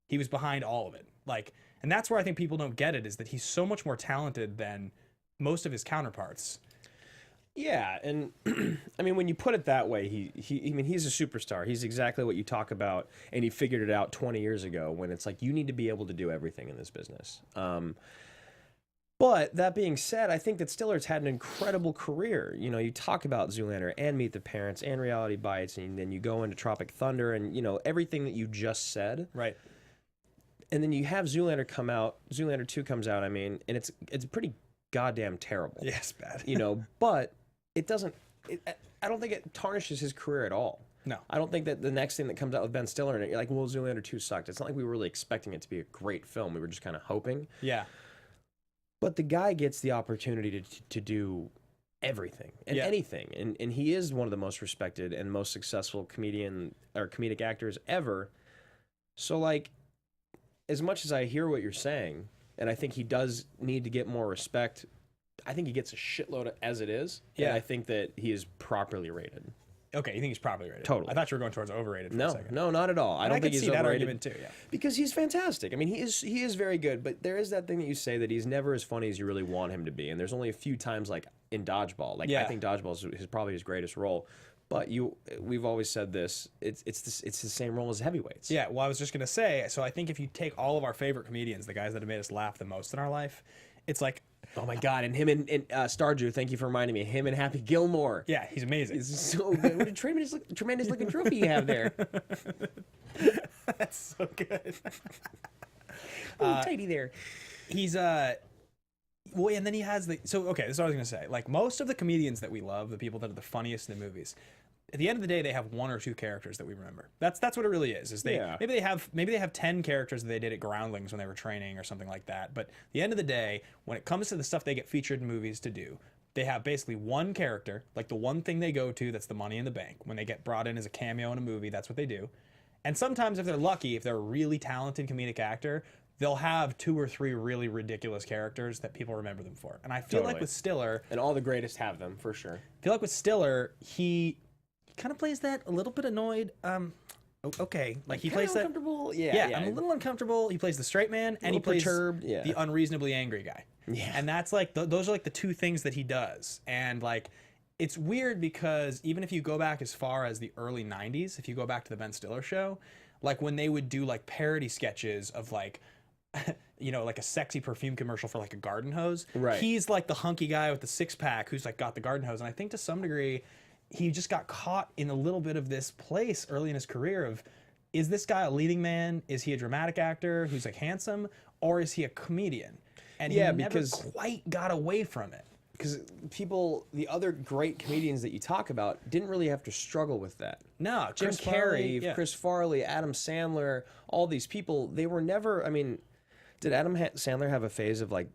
He was behind all of it. And that's where I think people don't get it, is that he's so much more talented than most of his counterparts. Yeah, and I mean, when you put it that way, he's a superstar. He's exactly what you talk about, and he figured it out 20 years ago when it's like, you need to be able to do everything in this business. But that being said, I think that Stiller's had an incredible career. You know, you talk about Zoolander and Meet the Parents and Reality Bites, and then you go into Tropic Thunder and, you know, everything that you just said. Right. And then you have Zoolander come out, Zoolander 2 comes out, I mean, and it's pretty goddamn terrible. Yeah, it's bad. You know, but it doesn't, I don't think it tarnishes his career at all. No. I don't think that the next thing that comes out with Ben Stiller in it, you're like, well, Zoolander 2 sucked. It's not like we were really expecting it to be a great film. We were just kind of hoping. Yeah. But the guy gets the opportunity to do everything and anything. And he is one of the most respected and most successful comedic actors ever. So, like, as much as I hear what you're saying, and I think he does need to get more respect, I think he gets a shitload as it is. Yeah. And I think that he is properly rated. Okay, you think he's properly rated? Totally. I thought you were going towards overrated for a second. No, not at all. I don't think he's see that overrated. argument too, yeah. Because he's fantastic. I mean, he is very good, but there is that thing that you say that he's never as funny as you really want him to be. And there's only a few times, like in Dodgeball. Like, I think Dodgeball is probably his greatest role. But we've always said this. It's the same role as Heavyweights. Yeah. Well, I was just gonna say. So I think if you take all of our favorite comedians, the guys that have made us laugh the most in our life, it's like Oh my God! And him and Stardew. Thank you for reminding me. Him and Happy Gilmore. Yeah, he's amazing. He's so good. What a tremendous looking trophy you have there. That's so good. Oh, tidy there. He's well, and then he has the okay. This is what I was gonna say. Like most of the comedians that we love, the people that are the funniest in the movies, at the end of the day, they have one or two characters that we remember. That's what it really is. Maybe they have 10 characters that they did at Groundlings when they were training or something like that. But at the end of the day, when it comes to the stuff they get featured in movies to do, they have basically one character, like the one thing they go to. That's the money in the bank. When they get brought in as a cameo in a movie, that's what they do. And sometimes, if they're lucky, if they're a really talented comedic actor, they'll have 2 or 3 really ridiculous characters that people remember them for. And I feel like with Stiller, and all the greatest have them for sure. I feel like with Stiller, he kind of plays that a little bit annoyed. Okay, like he plays that. Uncomfortable. Yeah, I'm a little uncomfortable. He plays the straight man, and he plays perturbed, the unreasonably angry guy. Yeah, and that's like those are like the 2 things that he does. And like, it's weird because even if you go back as far as the early '90s, if you go back to the Ben Stiller show, like when they would do like parody sketches of like, you know, like a sexy perfume commercial for like a garden hose. Right. He's like the hunky guy with the 6-pack who's like got the garden hose, and I think to some degree, he just got caught in a little bit of this place early in his career of, is this guy a leading man? Is he a dramatic actor who's like handsome, or is he a comedian? And he never quite got away from it. Because the other great comedians that you talk about didn't really have to struggle with that. No, Jim Carrey, Chris Farley, Adam Sandler, all these people, they were never, I mean, did Adam Sandler have a phase of like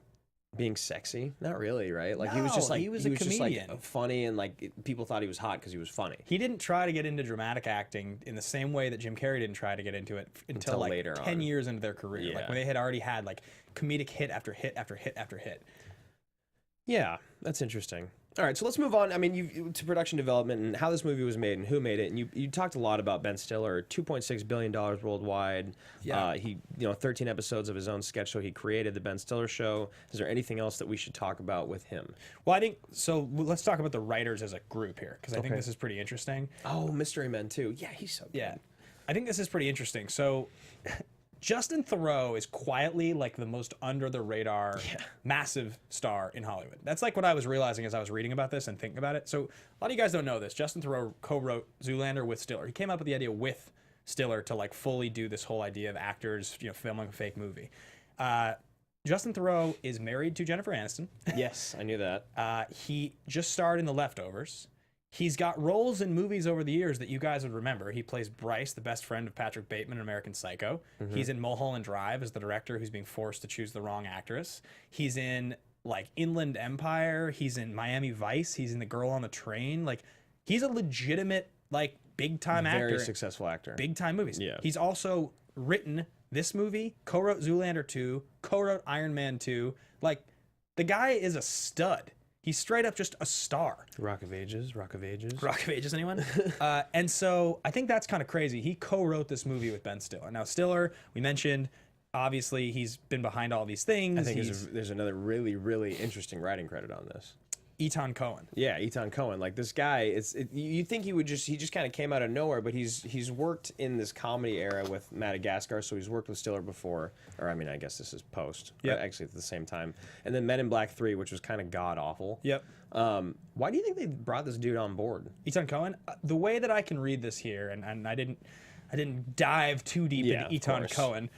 being sexy? Not really, right? Like he was just like he was a comedian. Just like funny, and like people thought he was hot because he was funny. He didn't try to get into dramatic acting in the same way that Jim Carrey didn't try to get into it until like later 10 years into their career. Like when they had already had like comedic hit after hit after hit after hit. Yeah, that's interesting. All right, so let's move on. I mean, to production development and how this movie was made and who made it. And you talked a lot about Ben Stiller, $2.6 billion worldwide. Yeah. He 13 episodes of his own sketch show. He created the Ben Stiller Show. Is there anything else that we should talk about with him? Well, I think so. Let's talk about the writers as a group here, because I think this is pretty interesting. Oh, Mystery Men too. Yeah, he's so good. Yeah, I think this is pretty interesting. So. Justin Theroux is quietly like the most under the radar, massive star in Hollywood. That's like what I was realizing as I was reading about this and thinking about it. So a lot of you guys don't know this. Justin Theroux co-wrote Zoolander with Stiller. He came up with the idea with Stiller to like fully do this whole idea of actors, filming a fake movie. Justin Theroux is married to Jennifer Aniston. Yes, I knew that. He just starred in The Leftovers. He's got roles in movies over the years that you guys would remember. He plays Bryce, the best friend of Patrick Bateman in American Psycho. Mm-hmm. He's in Mulholland Drive as the director who's being forced to choose the wrong actress. He's in like Inland Empire. He's in Miami Vice. He's in The Girl on the Train. Like, he's a legitimate, like, big-time actor. Very successful actor. Big-time movies. Yeah. He's also written this movie, co-wrote Zoolander 2, co-wrote Iron Man 2. Like, the guy is a stud. He's straight up just a star. Rock of Ages, anyone? And so I think that's kind of crazy. He co-wrote this movie with Ben Stiller. Now, Stiller, we mentioned, obviously he's been behind all these things. I think there's another really, really interesting writing credit on this. Etan Cohen. Yeah, Etan Cohen. Like this guy, you think he just kind of came out of nowhere, but he's worked in this comedy era with Madagascar, so he's worked with Stiller before, or I mean, I guess this is post. Yeah. Actually, at the same time, and then Men in Black 3, which was kind of god awful. Yep. Why do you think they brought this dude on board? Etan Cohen. The way that I can read this here, and I didn't dive too deep into Etan Cohen.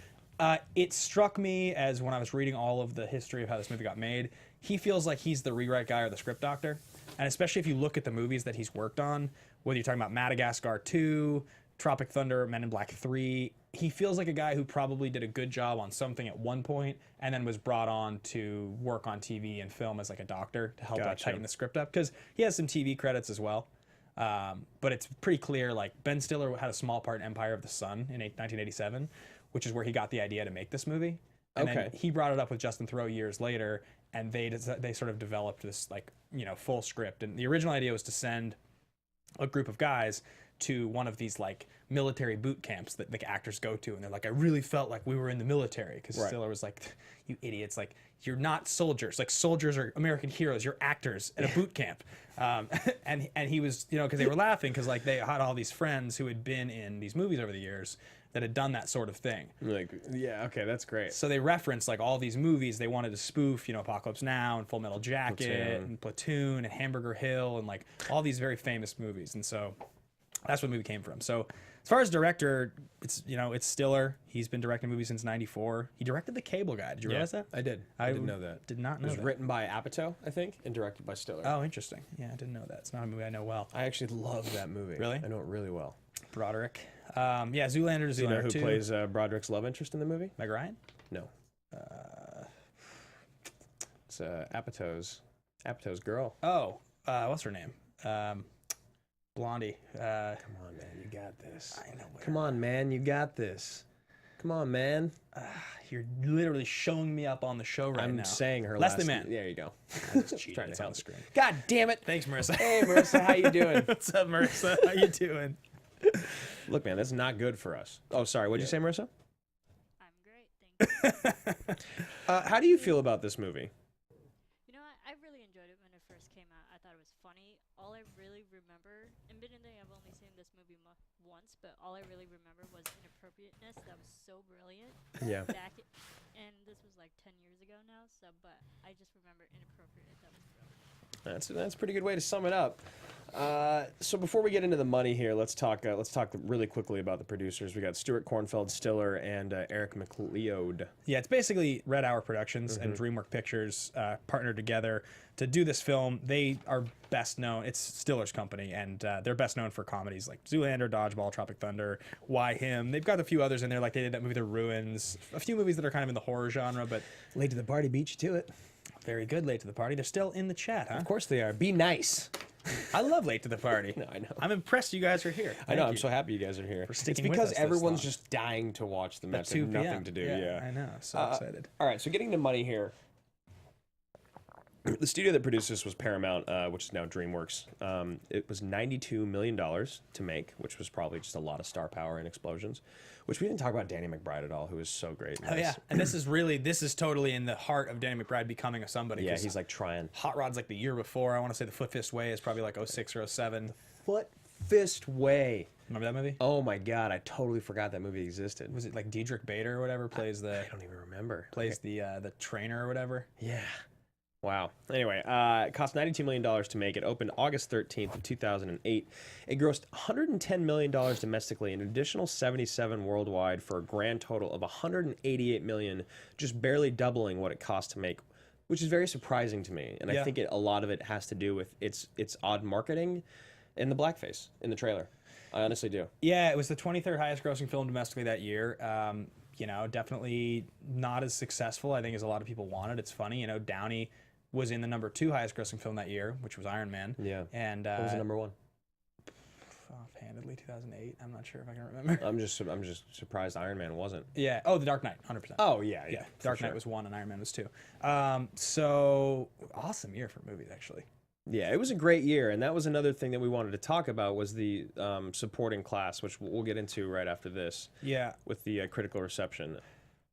It struck me as when I was reading all of the history of how this movie got made, he feels like he's the rewrite guy or the script doctor. And especially if you look at the movies that he's worked on, whether you're talking about Madagascar 2, Tropic Thunder, Men in Black 3, he feels like a guy who probably did a good job on something at one point and then was brought on to work on TV and film as like a doctor to help like, tighten the script up. Because he has some TV credits as well. But it's pretty clear, like, Ben Stiller had a small part in Empire of the Sun in 1987, which is where he got the idea to make this movie. And then he brought it up with Justin Theroux years later, and they sort of developed this, like, full script. And the original idea was to send a group of guys to one of these like military boot camps that the actors go to, and they're like, I really felt like we were in the military, because Stiller was like, you idiots, like you're not soldiers, like soldiers are American heroes, you're actors at a boot camp. And he was, you know, because they were laughing because like they had all these friends who had been in these movies over the years that had done that sort of thing. Like, yeah, okay, that's great. So they referenced like all these movies they wanted to spoof, you know, Apocalypse Now and Full Metal Jacket and Platoon and Hamburger Hill and like all these very famous movies. And so that's where the movie came from. So as far as director, it's, you know, it's Stiller. He's been directing movies since '94. He directed The Cable Guy. Did you realize that? I did. I didn't know that. Did not know It was that. written by Apatow, I think, and directed by Stiller. Oh, interesting. Yeah, I didn't know that. It's not a movie I know well. I actually love that movie. Really? I know it really well. Broderick. Yeah, Zoolander to Do you know Zoolander who 2. plays Broderick's love interest in the movie? Meg Ryan? No. It's Apatow's girl. Oh, what's her name? Blondie. Come on, man, you got this. I know. Come on, man, you got this. Come on, man. You're literally showing me up on the show right now. I'm saying her Leslie last Mann. There you go. Trying to on help. the screen. God damn it. Thanks, Marissa. Hey, Marissa, how you doing? What's up, Marissa? How you doing? Look, man, that's not good for us. Oh, sorry. What'd you say, Marissa? I'm great, thank you. How do you feel about this movie? You know, I really enjoyed it when it first came out. I thought it was funny. All I really remember, admittedly, I've only seen this movie once, but all I really remember was inappropriateness. That was so brilliant. Yeah. And this was like 10 years ago now, so, but I just remember inappropriate. That was brilliant. That's a pretty good way to sum it up. So before we get into the money here, let's talk really quickly about the producers. We got Stuart Cornfeld, Stiller, and Eric McLeod. Yeah, it's basically Red Hour Productions and DreamWorks Pictures partnered together to do this film. They are best known. It's Stiller's company, and they're best known for comedies like Zoolander, Dodgeball, Tropic Thunder, Why Him. They've got a few others in there, like they did that movie The Ruins, a few movies that are kind of in the horror genre, but Late to the Party beat you to it. very good. Late to the Party. They're still in the chat, huh? Of course they are. Be nice. I love Late to the Party. No, I know. I'm impressed you guys are here. I know. Thank I'm you. so happy you guys are here. For It's sticking with because us this everyone's long. just dying to watch them. At That's 2 p.m. nothing to do. Yeah, I know. So excited. All right, so getting to money here. The studio that produced this was Paramount, which is now DreamWorks. It was $92 million to make, which was probably just a lot of star power and explosions. Which we didn't talk about Danny McBride at all, who is so great. Oh yeah, and this is totally in the heart of Danny McBride becoming a somebody. Yeah, 'cause he's like trying. Hot Rod's like the year before. I want to say The Foot Fist Way is probably like 06 or 07. Foot Fist Way. Remember that movie? Oh my God, I totally forgot that movie existed. Was it like Diedrich Bader or whatever plays I don't even remember. the trainer or whatever? Yeah. Wow. Anyway, it cost $92 million to make. It opened August 13th of 2008. It grossed $110 million domestically, an additional 77 worldwide, for a grand total of $188 million, just barely doubling what it cost to make, which is very surprising to me. And I think a lot of it has to do with its odd marketing and the blackface in the trailer. I honestly do. Yeah, it was the 23rd highest grossing film domestically that year. You know, definitely not as successful, I think, as a lot of people wanted. It's funny, you know, Downey was in the number 2 highest grossing film that year, which was Iron Man. Yeah. And What was the number 1? Offhandedly, 2008. I'm not sure if I can remember. I'm just surprised Iron Man wasn't. Yeah. Oh, The Dark Knight, 100%. Oh yeah, yeah. Dark Knight was 1 and Iron Man was 2. So awesome year for movies, actually. Yeah, it was a great year, and that was another thing that we wanted to talk about was the supporting class, which we'll get into right after this. Yeah. With the critical reception.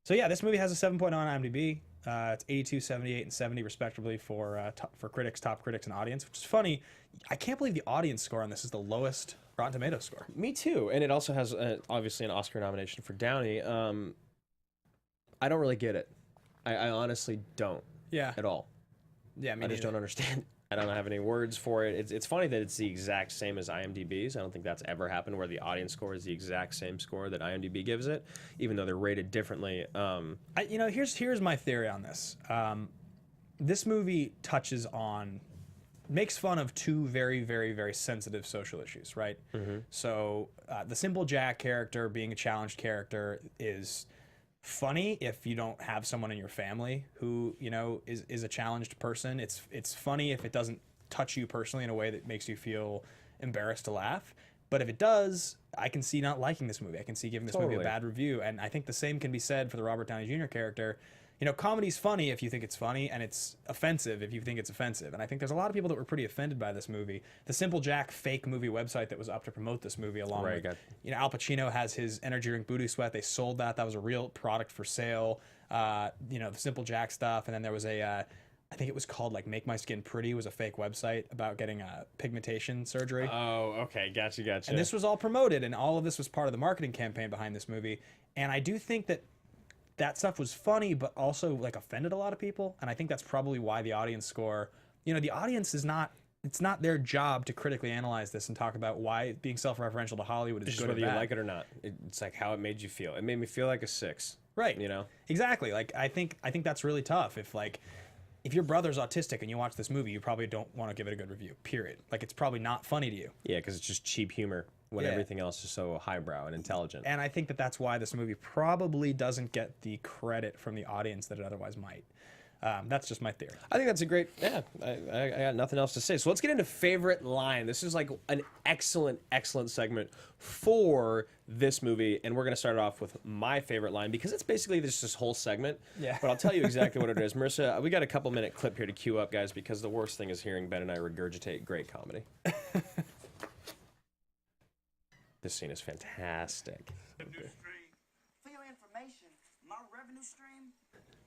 So yeah, this movie has a 7.0 on IMDb. It's 82, 78, and 70 respectively for critics, top critics, and audience, which is funny. I can't believe the audience score on this is the lowest Rotten Tomatoes score. Me too, and it also has obviously an Oscar nomination for Downey. I don't really get it. I honestly don't. Yeah. At all. Yeah, I just don't understand. I don't have any words for it. It's funny that it's the exact same as IMDb's. I don't think that's ever happened where the audience score is the exact same score that IMDb gives it, even though they're rated differently. You know, here's my theory on this. This movie makes fun of 2 very, very, very sensitive social issues, right? Mm-hmm. So the simple Jack character being a challenged character is funny if you don't have someone in your family who, you know, is a challenged person. It's funny if it doesn't touch you personally in a way that makes you feel embarrassed to laugh. But if it does, I can see not liking this movie. I can see giving this movie a bad review. And I think the same can be said for the Robert Downey Jr. character. you know, comedy's funny if you think it's funny, and it's offensive if you think it's offensive. And I think there's a lot of people that were pretty offended by this movie. The Simple Jack fake movie website that was up to promote this movie, along with, you know, Al Pacino has his energy drink Booty Sweat. They sold that. That was a real product for sale. You know, the Simple Jack stuff. And then there was a, I think it was called like Make My Skin Pretty, was a fake website about getting pigmentation surgery. Oh, okay. Gotcha. And this was all promoted, and all of this was part of the marketing campaign behind this movie. And I do think that that stuff was funny, but also like offended a lot of people. And I think that's probably why the audience score, you know, the audience is not, it's not their job to critically analyze this and talk about why being self-referential to Hollywood is Just good whether or bad. you like it or not. It's like how it made you feel. It made me feel like a 6. Right. You know? Exactly. Like, I think that's really tough. If your brother's autistic and you watch this movie, you probably don't want to give it a good review, period. Like, it's probably not funny to you. Yeah, because it's just cheap humor when everything else is so highbrow and intelligent. And I think that that's why this movie probably doesn't get the credit from the audience that it otherwise might. That's just my theory. I think that's a great, I got nothing else to say. So let's get into favorite line. This is like an excellent segment for this movie. And we're going to start off with my favorite line because it's basically this whole segment. Yeah. But I'll tell you exactly what it is. Marissa, we got a couple-minute clip here to queue up, guys, because the worst thing is hearing Ben and I regurgitate great comedy. This scene is fantastic. For your information, my revenue stream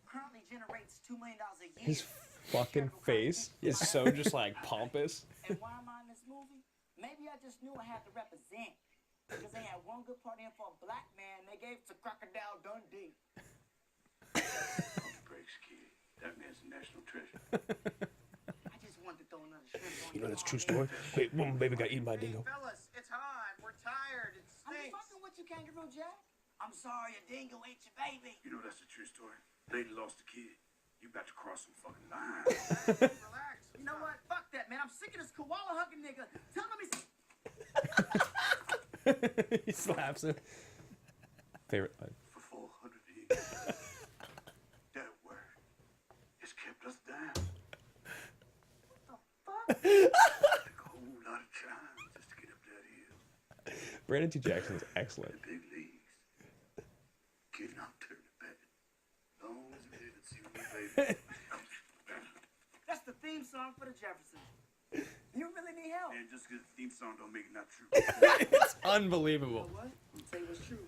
currently generates $2 million a year. His fucking face is so just like pompous. And why am I in this movie? Maybe I just knew I had to represent. Because they had one good part in for a black man, they gave it to Crocodile Dundee. Breaks, kid. That man's a national treasure. I just wanted to throw another shrimp on You know that's a true story? Wait, one baby got eaten by a dingo. Fellas, it's hot. We're tired. It I'm stinks. fucking with you, Kangaroo Jack. I'm sorry, a dingo ate your baby. You know that's a true story. Lady lost a kid. You about to cross some fucking lines. Relax. You know what? Fuck that, man. I'm sick of this koala hugging nigga. Tell him he's... He slaps him. Favorite line. For 400 years. That word has kept us down. Fuck. Took a whole lot of time just to get up that hill. Brandon T. Jackson's excellent. The big leagues. Kid, I'm turning bad. Long as we didn't see me, baby. That's the theme song for the Jeffersons. You really need help. And just because the theme song don't make it not true. It's unbelievable. You know what? I'll tell you what's true.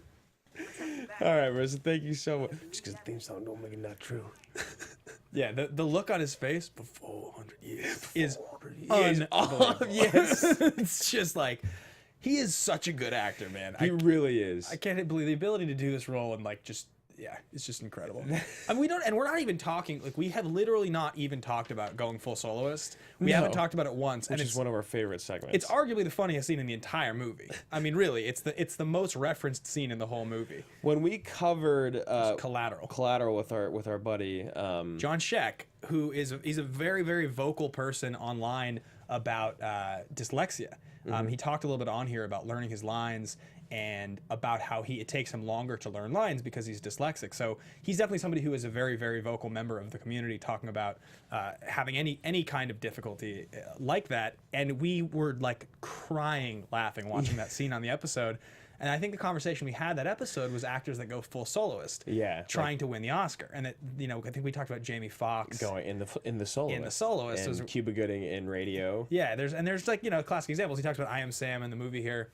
I'll take you back. All right, Marissa, thank you so much. Just because the theme song don't make it not true. Yeah, the look on his face before 400 years is unbelievable. Yes. It's just like, he is such a good actor, man. He really is. I can't believe the ability to do this role and like just, yeah, it's just incredible. I mean, we're not even talking, like, we have literally not even talked about going full soloist. We haven't talked about it once. Which and is one of our favorite segments. It's arguably the funniest scene in the entire movie. I mean, really, it's the most referenced scene in the whole movie. When we covered Collateral with our buddy John Sheck, who he's a very, very vocal person online about dyslexia. He talked a little bit on here about learning his lines and about how it takes him longer to learn lines because he's dyslexic. So he's definitely somebody who is a very, very vocal member of the community, talking about having any kind of difficulty like that. And we were like crying laughing watching that scene on the episode. And I think the conversation we had that episode was actors that go full soloist, trying to win the Oscar. And that, you know, I think we talked about Jamie Foxx going in the soloist, and Cuba Gooding in Radio. Yeah, there's like, you know, classic examples. He talks about I Am Sam in the movie here,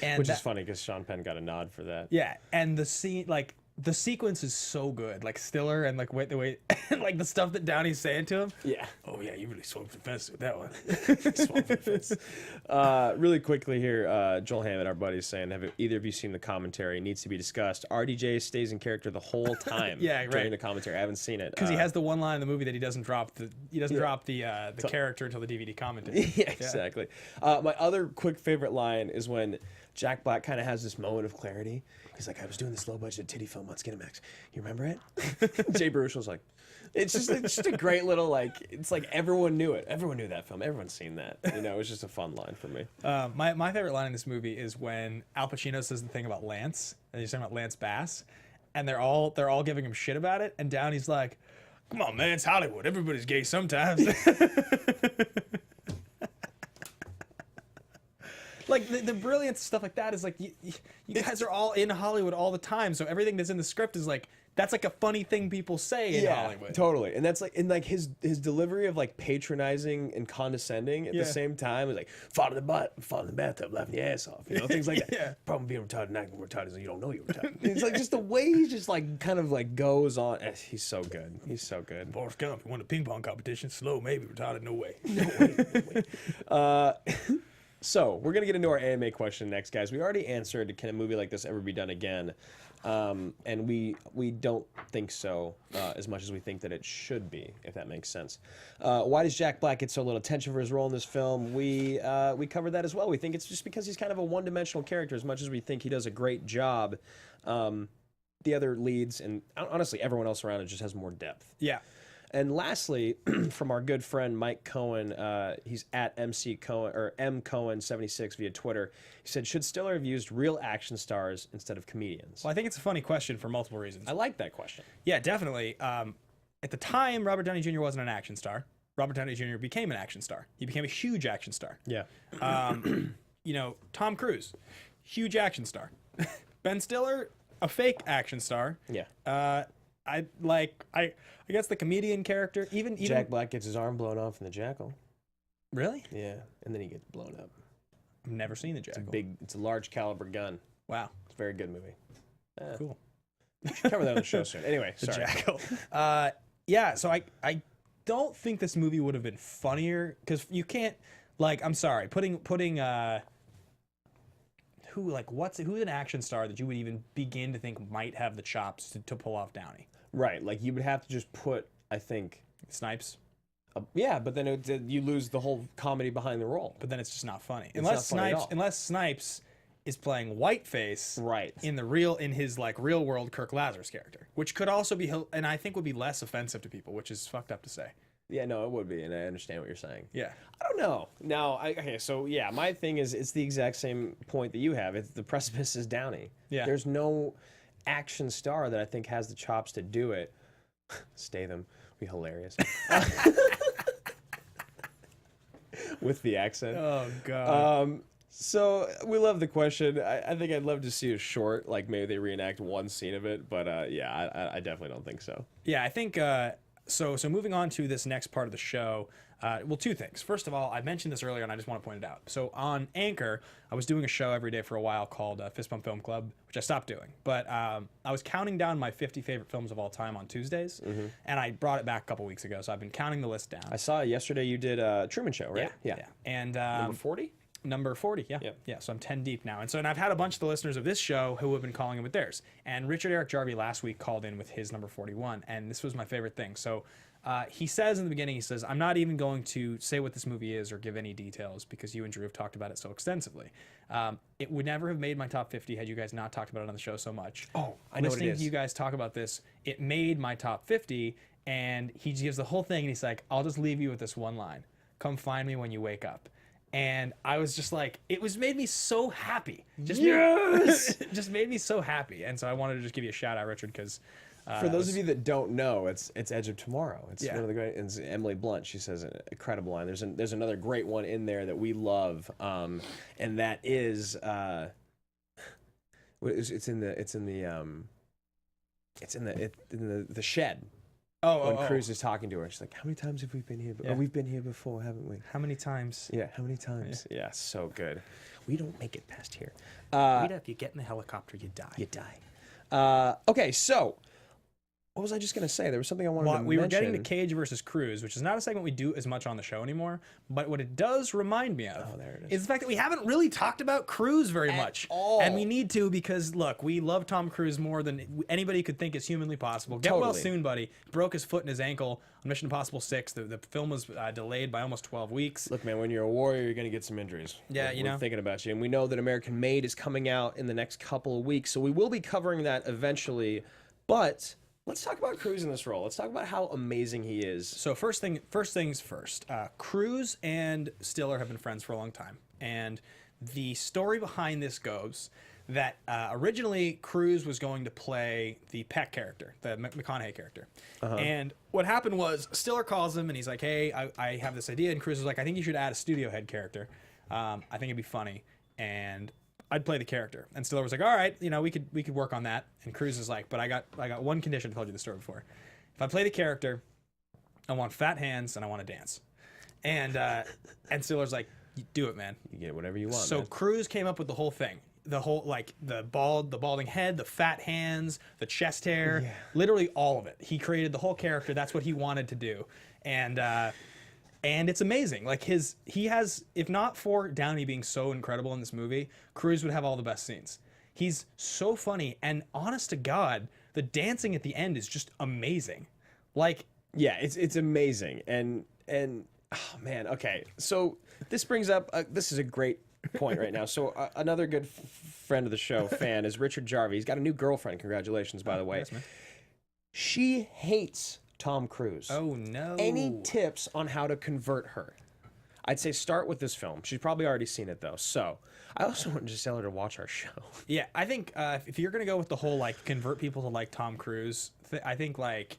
and which is funny because Sean Penn got a nod for that. Yeah, and the scene, like, the sequence is so good, like Stiller and like the way and like the stuff that Downey's saying to him. Yeah. Oh yeah, you really swung for the fence with that one. Swung for the fence. Really quickly here, Joel Hammond, our buddy, is saying, have either of you seen the commentary? It needs to be discussed. RDJ stays in character the whole time. Yeah, right. During the commentary, I haven't seen it because he has the one line in the movie that he doesn't drop the character until the DVD commentary. Yeah, exactly. My other quick favorite line is when Jack Black kind of has this moment of clarity. He's like, I was doing this low budget titty film on Skinamax. You remember it? Jay Baruchel's like, it's just a great little, like, it's like everyone knew it. Everyone knew that film. Everyone's seen that. You know, it was just a fun line for me. My favorite line in this movie is when Al Pacino says the thing about Lance, and he's talking about Lance Bass, and they're all giving him shit about it, and Downey's like, come on, man, it's Hollywood. Everybody's gay sometimes. Like, the brilliant stuff like that is like, you guys are all in Hollywood all the time, so everything that's in the script is like, that's like a funny thing people say in Hollywood. Totally. And that's like, and like his delivery of like patronizing and condescending at the same time is like, fall in the bathtub, laughing your ass off. You know, things like that. Yeah. Problem being retarded and acting retarded is you don't know you're retarded. It's like just the way he just like kind of like goes on. He's so good. He's so good. Forrest Gump, you won a ping pong competition. Slow, maybe retarded. No way. So we're gonna get into our anime question next, guys. We already answered, can a movie like this ever be done again? And we don't think so as much as we think that it should be, if that makes sense. Why does Jack Black get so little attention for his role in this film? We covered that as well. We think it's just because he's kind of a one-dimensional character as much as we think he does a great job. The other leads, and honestly everyone else around it, just has more depth. Yeah. And lastly, from our good friend Mike Cohen, he's at MC Cohen or M Cohen 76 via Twitter. He said, "Should Stiller have used real action stars instead of comedians?" Well, I think it's a funny question for multiple reasons. I like that question. Yeah, definitely. At the time, Robert Downey Jr. wasn't an action star. Robert Downey Jr. became an action star. He became a huge action star. Yeah. You know, Tom Cruise, huge action star. Ben Stiller, a fake action star. Yeah. I guess the comedian character, even Jack Black gets his arm blown off in The Jackal. Really? Yeah, and then he gets blown up. I've never seen the Jackal. It's a large caliber gun. Wow. It's a very good movie. Cool. We should cover that on the show soon. Anyway, The sorry. Jackal. Yeah, so I don't think this movie would have been funnier because you can't, like, I'm sorry, putting who's an action star that you would even begin to think might have the chops to pull off Downey? Right, like you would have to just put, I think, Snipes. Yeah, but then you lose the whole comedy behind the role. But then it's just not funny. It's not funny at all. Unless Snipes is playing whiteface right in his like real world Kirk Lazarus character, which could also be, and I think would be less offensive to people, which is fucked up to say. Yeah, no, it would be, and I understand what you're saying. Yeah. I don't know. Now, okay, so yeah, my thing is it's the exact same point that you have. It's the precipice is Downey. Yeah. There's no action star that I think has the chops to do it. Statham would be hilarious. With the accent. Oh, God. So we love the question. I think I'd love to see a short, like maybe they reenact one scene of it, but yeah, I definitely don't think so. Yeah, I think so moving on to this next part of the show, well, two things. First of all, I mentioned this earlier and I just want to point it out. So on Anchor, I was doing a show every day for a while called Fist Bump Film Club, which I stopped doing. But I was counting down my 50 favorite films of all time on Tuesdays, and I brought it back a couple weeks ago, so I've been counting the list down. I saw yesterday you did Truman Show, right? Yeah. And number 40? Number 40, yeah. Yep. Yeah, so I'm 10 deep now. And I've had a bunch of the listeners of this show who have been calling in with theirs. And Richard Eric Jarvie last week called in with his number 41, and this was my favorite thing. So he says in the beginning, he says, "I'm not even going to say what this movie is or give any details because you and Drew have talked about it so extensively. It would never have made my top 50 had you guys not talked about it on the show so much. Oh, I know what it Listening is. to you guys talk about this, it made my top 50, and he gives the whole thing, and he's like, I'll just leave you with this one line. Come find me when you wake up. And I was just like, made me so happy. Just made me so happy. And so I wanted to just give you a shout out, Richard, because for those of you that don't know, it's Edge of Tomorrow. It's Yeah. one of the great. It's Emily Blunt. She says an incredible line. There's another great one in there that we love, and that is it's in the shed. When Cruz is talking to her, she's like, "How many times have we been here? Yeah. Oh, we've been here before, haven't we? How many times? Yeah, how many times? Yeah, so good. We don't make it past here. If you get in the helicopter, you die. You die. Okay, so what was I just gonna say? There was something I wanted to mention. We were getting to Cage versus Cruz, which is not a segment we do as much on the show anymore. But what it does remind me of is the fact that we haven't really talked about Cruz very much. all. And we need to because, look, we love Tom Cruise more than anybody could think is humanly possible. Get well Totally. soon, buddy. Broke his foot and his ankle on Mission Impossible 6. The film was delayed by almost 12 weeks. Look, man, when you're a warrior, you're gonna get some injuries. Yeah, We're thinking about you, and we know that American Made is coming out in the next couple of weeks, so we will be covering that eventually. But let's talk about Cruz in this role. Let's talk about how amazing he is. So first things first. Cruz and Stiller have been friends for a long time, and the story behind this goes that originally Cruz was going to play the Peck character, the McConaughey character, and what happened was Stiller calls him and he's like, "Hey, I have this idea," and Cruz was like, "I think you should add a studio head character. I think it'd be funny." And I'd play the character. And Stiller was like, all right, you know, we could work on that. And Cruise is like, but I got one condition. I told you the story before. If I play the character, I want fat hands and I want to dance. And Stiller's like, do it, man. You get whatever you want. So man. Cruise came up with the whole thing. The whole, like, the balding head, the fat hands, the chest hair, literally all of it. He created the whole character. That's what he wanted to do. And it's amazing. Like, he has, if not for Downey being so incredible in this movie, Cruise would have all the best scenes. He's so funny, and honest to God, the dancing at the end is just amazing. Like, yeah, it's amazing. And oh man, okay. So this brings up this is a great point right now. So another good friend of the show, fan, is Richard Jarvie. He's got a new girlfriend. Congratulations, by the way. Yes, man. She hates Tom Cruise. Oh no. Any tips on how to convert her? I'd say start with this film. She's probably already seen it though. So I also want to just tell her to watch our show. Yeah, I think if you're gonna go with the whole like convert people to like Tom Cruise, I think like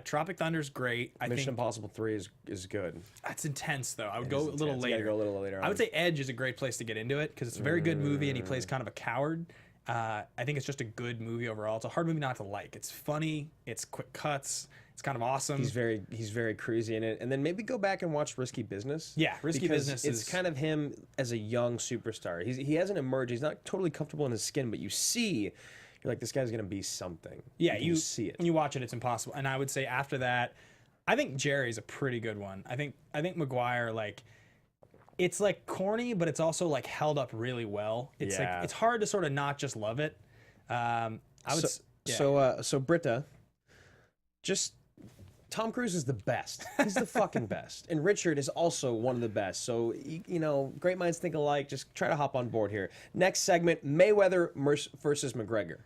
Tropic Thunder's great. I Mission think Impossible 3 is good. That's intense though. I would go a little Intense. later. You gotta go a little later I would on. say Edge is a great place to get into it because it's a very good movie and he plays kind of a coward. I think it's just a good movie overall. It's a hard movie not to like. It's funny. It's quick cuts. It's kind of awesome. He's very cruisy in it, and then maybe go back and watch Risky Business. Yeah, Risky because Business it's is kind of him as a young superstar. He hasn't emerged. He's not totally comfortable in his skin, but you see, you're like, this guy's gonna be something. Yeah, you see it when you watch it. It's impossible. And I would say after that, I think Jerry's a pretty good one. I think McGuire, like, it's like corny, but it's also like held up really well. It's like it's hard to sort of not just love it. So Britta, just Tom Cruise is the best. He's the fucking best. And Richard is also one of the best. So, you know, great minds think alike. Just try to hop on board here. Next segment, Mayweather versus McGregor.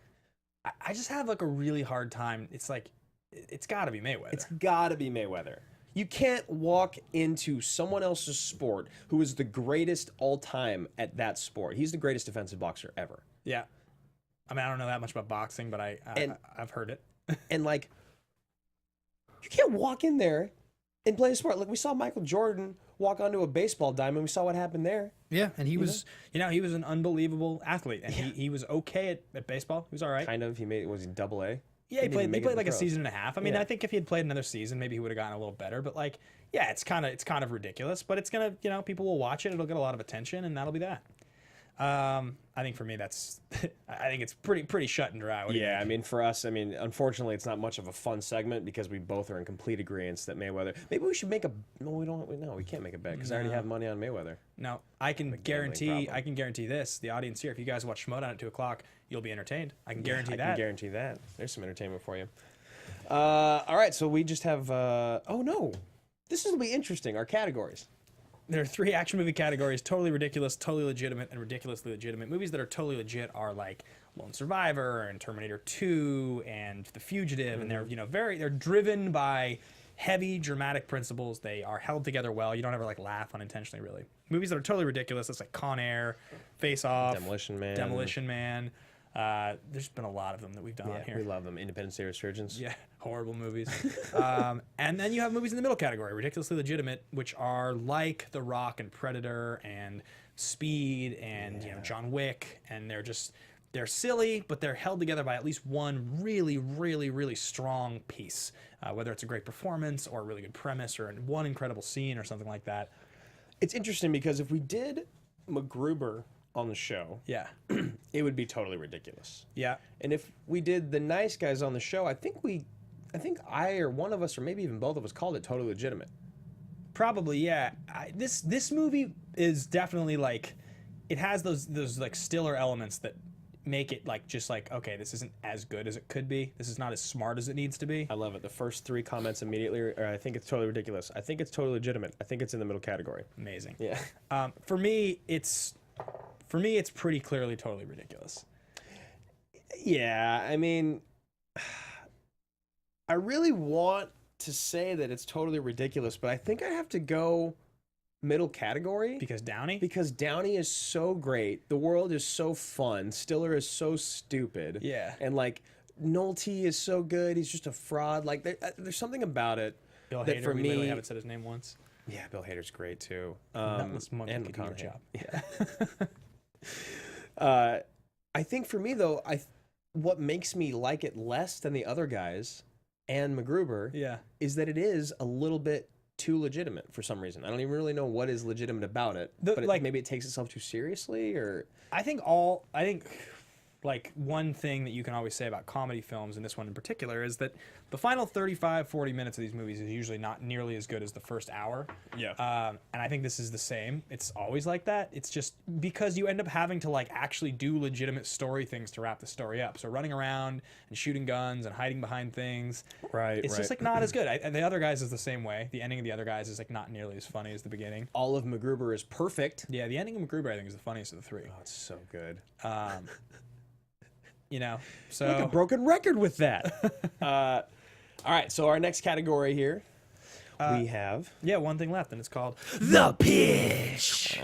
I just have like a really hard time. It's like, it's got to be Mayweather. It's got to be Mayweather. You can't walk into someone else's sport who is the greatest all time at that sport. He's the greatest defensive boxer ever. Yeah. I mean, I don't know that much about boxing, but I've heard it. And like, you can't walk in there and play a sport. Like we saw Michael Jordan walk onto a baseball diamond. We saw what happened there. Yeah, and he was, he was an unbelievable athlete, and he was okay at baseball. He was all right. Kind of. Was he double A? Yeah, he played like a season and a half. I mean, Yeah. I think if he had played another season, maybe he would have gotten a little better. But like, yeah, it's kind of ridiculous. But it's gonna, people will watch it. It'll get a lot of attention, and that'll be that. I think for me, that's, I think it's pretty shut and dry. What do you Yeah, think? I mean, for us, unfortunately, it's not much of a fun segment because we both are in complete agreement that Mayweather. Maybe we should make a. No, we don't. No, we can't make a bet because I already have money on Mayweather. No, I can guarantee this. The audience here, if you guys watch Schmodown at 2:00, you'll be entertained. I can guarantee that. I can guarantee that. There's some entertainment for you. All right, so we just have. Oh no, this will be interesting. Our categories. There are 3 action movie categories: totally ridiculous, totally legitimate, and ridiculously legitimate. Movies that are totally legit are like Lone Survivor and Terminator 2 and The Fugitive, and they're they're driven by heavy dramatic principles. They are held together well. You don't ever like laugh unintentionally, really. Movies that are totally ridiculous, that's like Con Air, Face Off, Demolition Man. There's been a lot of them that we've done on here. We love them. Independence Day Resurgence. Yeah, horrible movies. And then you have movies in the middle category, ridiculously legitimate, which are like The Rock and Predator and Speed and John Wick, and they're silly, but they're held together by at least one really, really, really strong piece, whether it's a great performance or a really good premise or one incredible scene or something like that. It's interesting because if we did MacGruber on the show, Yeah, it would be totally ridiculous. yeah. And if we did the nice guys on the show, I think I or one of us or maybe even both of us called it totally legitimate. Probably, yeah. This movie is definitely like, it has those like Stiller elements that make it like just like, okay, this isn't as good as it could be. This is not as smart as it needs to be. I love it. The first 3 comments immediately are, I think it's totally ridiculous. I think it's totally legitimate. I think it's in the middle category. Amazing. Yeah. For me, it's pretty clearly totally ridiculous. Yeah, I mean, I really want to say that it's totally ridiculous, but I think I have to go middle category. Because Downey? Because Downey is so great. The world is so fun. Stiller is so stupid. Yeah. And like Nolte is so good. He's just a fraud. Like there's something about it Bill that Hader, for we me. literally haven't said his name once. Yeah, Bill Hader's great too. Nutless monkey and could do your McConaughey. job. I think for me though, what makes me like it less than the other guys and McGregor is that it is a little bit too legitimate for some reason. I don't even really know what is legitimate about it, but maybe it takes itself too seriously, or I think like one thing that you can always say about comedy films, and this one in particular, is that the final 35-40 minutes of these movies is usually not nearly as good as the first hour. Yeah. And I think this is the same. It's always like that. It's just because you end up having to like actually do legitimate story things to wrap the story up. So running around and shooting guns and hiding behind things. Right. It's just like not as good. And the other guys is the same way. The ending of the other guys is like not nearly as funny as the beginning. All of McGregor is perfect. Yeah, the ending of McGregor I think is the funniest of the three. Oh, it's so good. You know, so like a broken record with that. All right, so our next category here, we have one thing left, and it's called The Pitch.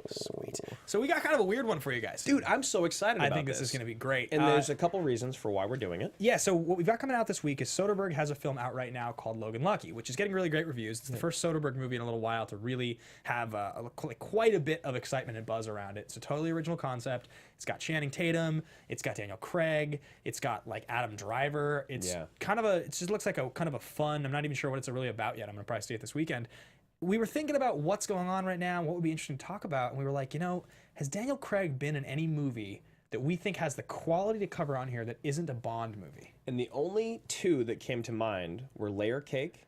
Sweet. So we got kind of a weird one for you guys, dude. I'm so excited. I think this is going to be great, and there's a couple reasons for why we're doing it. Yeah. So what we've got coming out this week is Soderbergh has a film out right now called Logan Lucky, which is getting really great reviews. It's the first Soderbergh movie in a little while to really have quite a bit of excitement and buzz around it. It's a totally original concept. It's got Channing Tatum. It's got Daniel Craig. It's got like Adam Driver. It's kind of it just looks like a kind of a fun. I'm not even sure what it's really about yet. I'm gonna probably see it this weekend. We were thinking about what's going on right now, what would be interesting to talk about, and we were like, you know, has Daniel Craig been in any movie that we think has the quality to cover on here that isn't a Bond movie? And the only two that came to mind were Layer Cake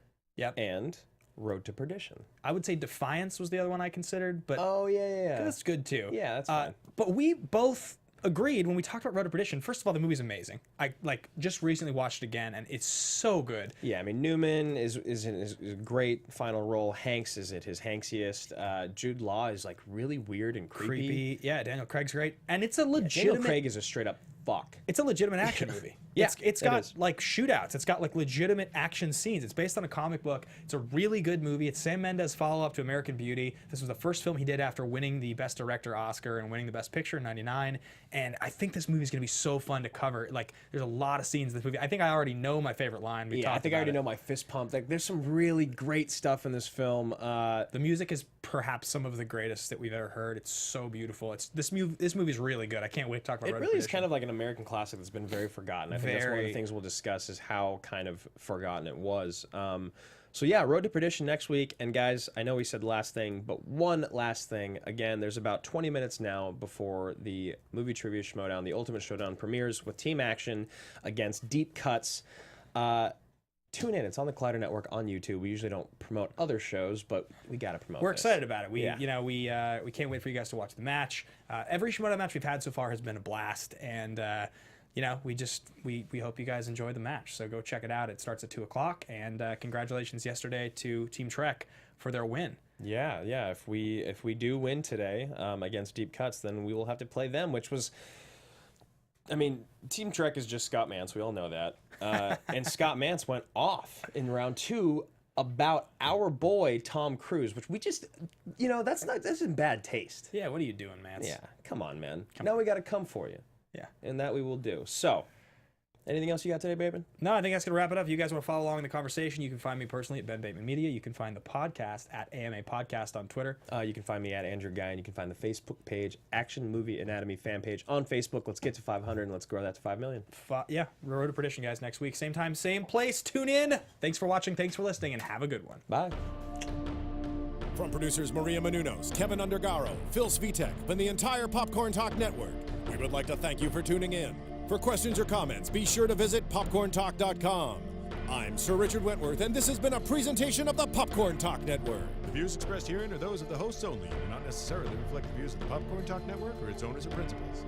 and Road to Perdition. I would say Defiance was the other one I considered, but yeah. That's good too. Yeah, that's fine. But we both agreed when we talked about Road to Perdition. First of all, the movie's amazing. I just recently watched it again, and it's so good. Yeah, I mean Newman is in his great final role. Hanks is at his hanksiest. Jude Law is like really weird and creepy. Yeah, Daniel Craig's great, and it's a legitimate. Daniel Craig is a straight up fuck. It's a legitimate action movie. Yeah, it's got like shootouts. It's got like legitimate action scenes. It's based on a comic book. It's a really good movie. It's Sam Mendes' follow-up to American Beauty. This was the first film he did after winning the Best Director Oscar and winning the Best Picture in '99. And I think this movie is going to be so fun to cover. Like, there's a lot of scenes in this movie. I think I already know my favorite line. I think I already know my fist pump. Like, there's some really great stuff in this film. The music is perhaps some of the greatest that we've ever heard. It's so beautiful. This movie is really good. I can't wait to talk about it. It really is kind of like an American classic that's been very forgotten. I think that's one of the things we'll discuss is how kind of forgotten it was. So yeah, Road to Perdition next week. And guys, I know we said last thing, but one last thing. Again, there's about 20 minutes now before the movie trivia showdown, the Ultimate Showdown premieres with team action against Deep Cuts. Tune in. It's on the Collider Network on YouTube. We usually don't promote other shows, but we got to promote We're this. excited about it. We can't wait for you guys to watch the match. Every showdown match we've had so far has been a blast, and we hope you guys enjoy the match. So go check it out. It starts at 2:00, and congratulations yesterday to Team Trek for their win. Yeah. If we do win today against Deep Cuts, then we will have to play them, which was. I mean, Team Trek is just Scott Mance. We all know that. And Scott Mance went off in round 2 about our boy Tom Cruise, which we just, that's in bad taste. Yeah, what are you doing, Mance? Yeah, come on, man. Now we got to come for you. Yeah. And that we will do. So, anything else you got today, Bateman? No, I think that's going to wrap it up. If you guys want to follow along in the conversation, you can find me personally at Ben Bateman Media. You can find the podcast at AMA Podcast on Twitter. You can find me at Andrew Ghai, and you can find the Facebook page, Action Movie Anatomy fan page on Facebook. Let's get to 500, and let's grow that to 5 million. Road to Perdition, guys, next week. Same time, same place. Tune in. Thanks for watching. Thanks for listening, and have a good one. Bye. From producers Maria Menounos, Kevin Undergaro, Phil Svitek, and the entire Popcorn Talk Network, we would like to thank you for tuning in. For questions or comments, be sure to visit popcorntalk.com. I'm Sir Richard Wentworth, and this has been a presentation of the Popcorn Talk Network. The views expressed herein are those of the hosts only and do not necessarily reflect the views of the Popcorn Talk Network or its owners or principals.